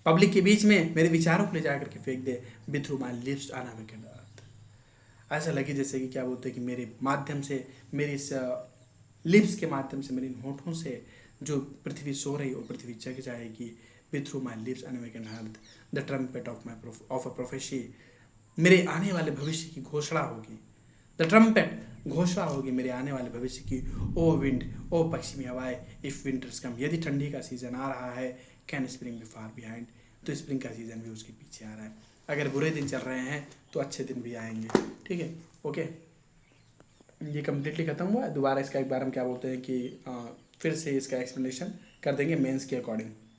पब्लिक के बीच में मेरे विचारों को ले जाकर के फेंक दे। B through my lips unawakened अर्थ, ऐसा लगे जैसे कि क्या बोलते हैं कि मेरे माध्यम से, मेरी इस लिप्स के माध्यम से, मेरे होठों से जो पृथ्वी सो रही और पृथ्वी जग जाएगी। Be through my lips unawakened earth the trumpet of a prophecy, मेरे आने वाले भविष्य की घोषणा होगी। द ट्रम्पेट, घोषणा होगी मेरे आने वाले भविष्य की। ओ विंड, ओ पश्चिमी हवाएं, इफ विंटर्स कम, यदि ठंडी का सीजन आ रहा है, can spring be far behind, तो स्प्रिंग का सीजन भी उसके पीछे आ रहा है। अगर बुरे दिन चल रहे हैं तो अच्छे दिन भी आएंगे। ठीक है, ओके, ये कम्प्लीटली खत्म हुआ है। दोबारा इसका एक बार हम क्या बोलते हैं कि फिर से इसका एक्सप्लेनेशन कर देंगे मेंस के अकॉर्डिंग।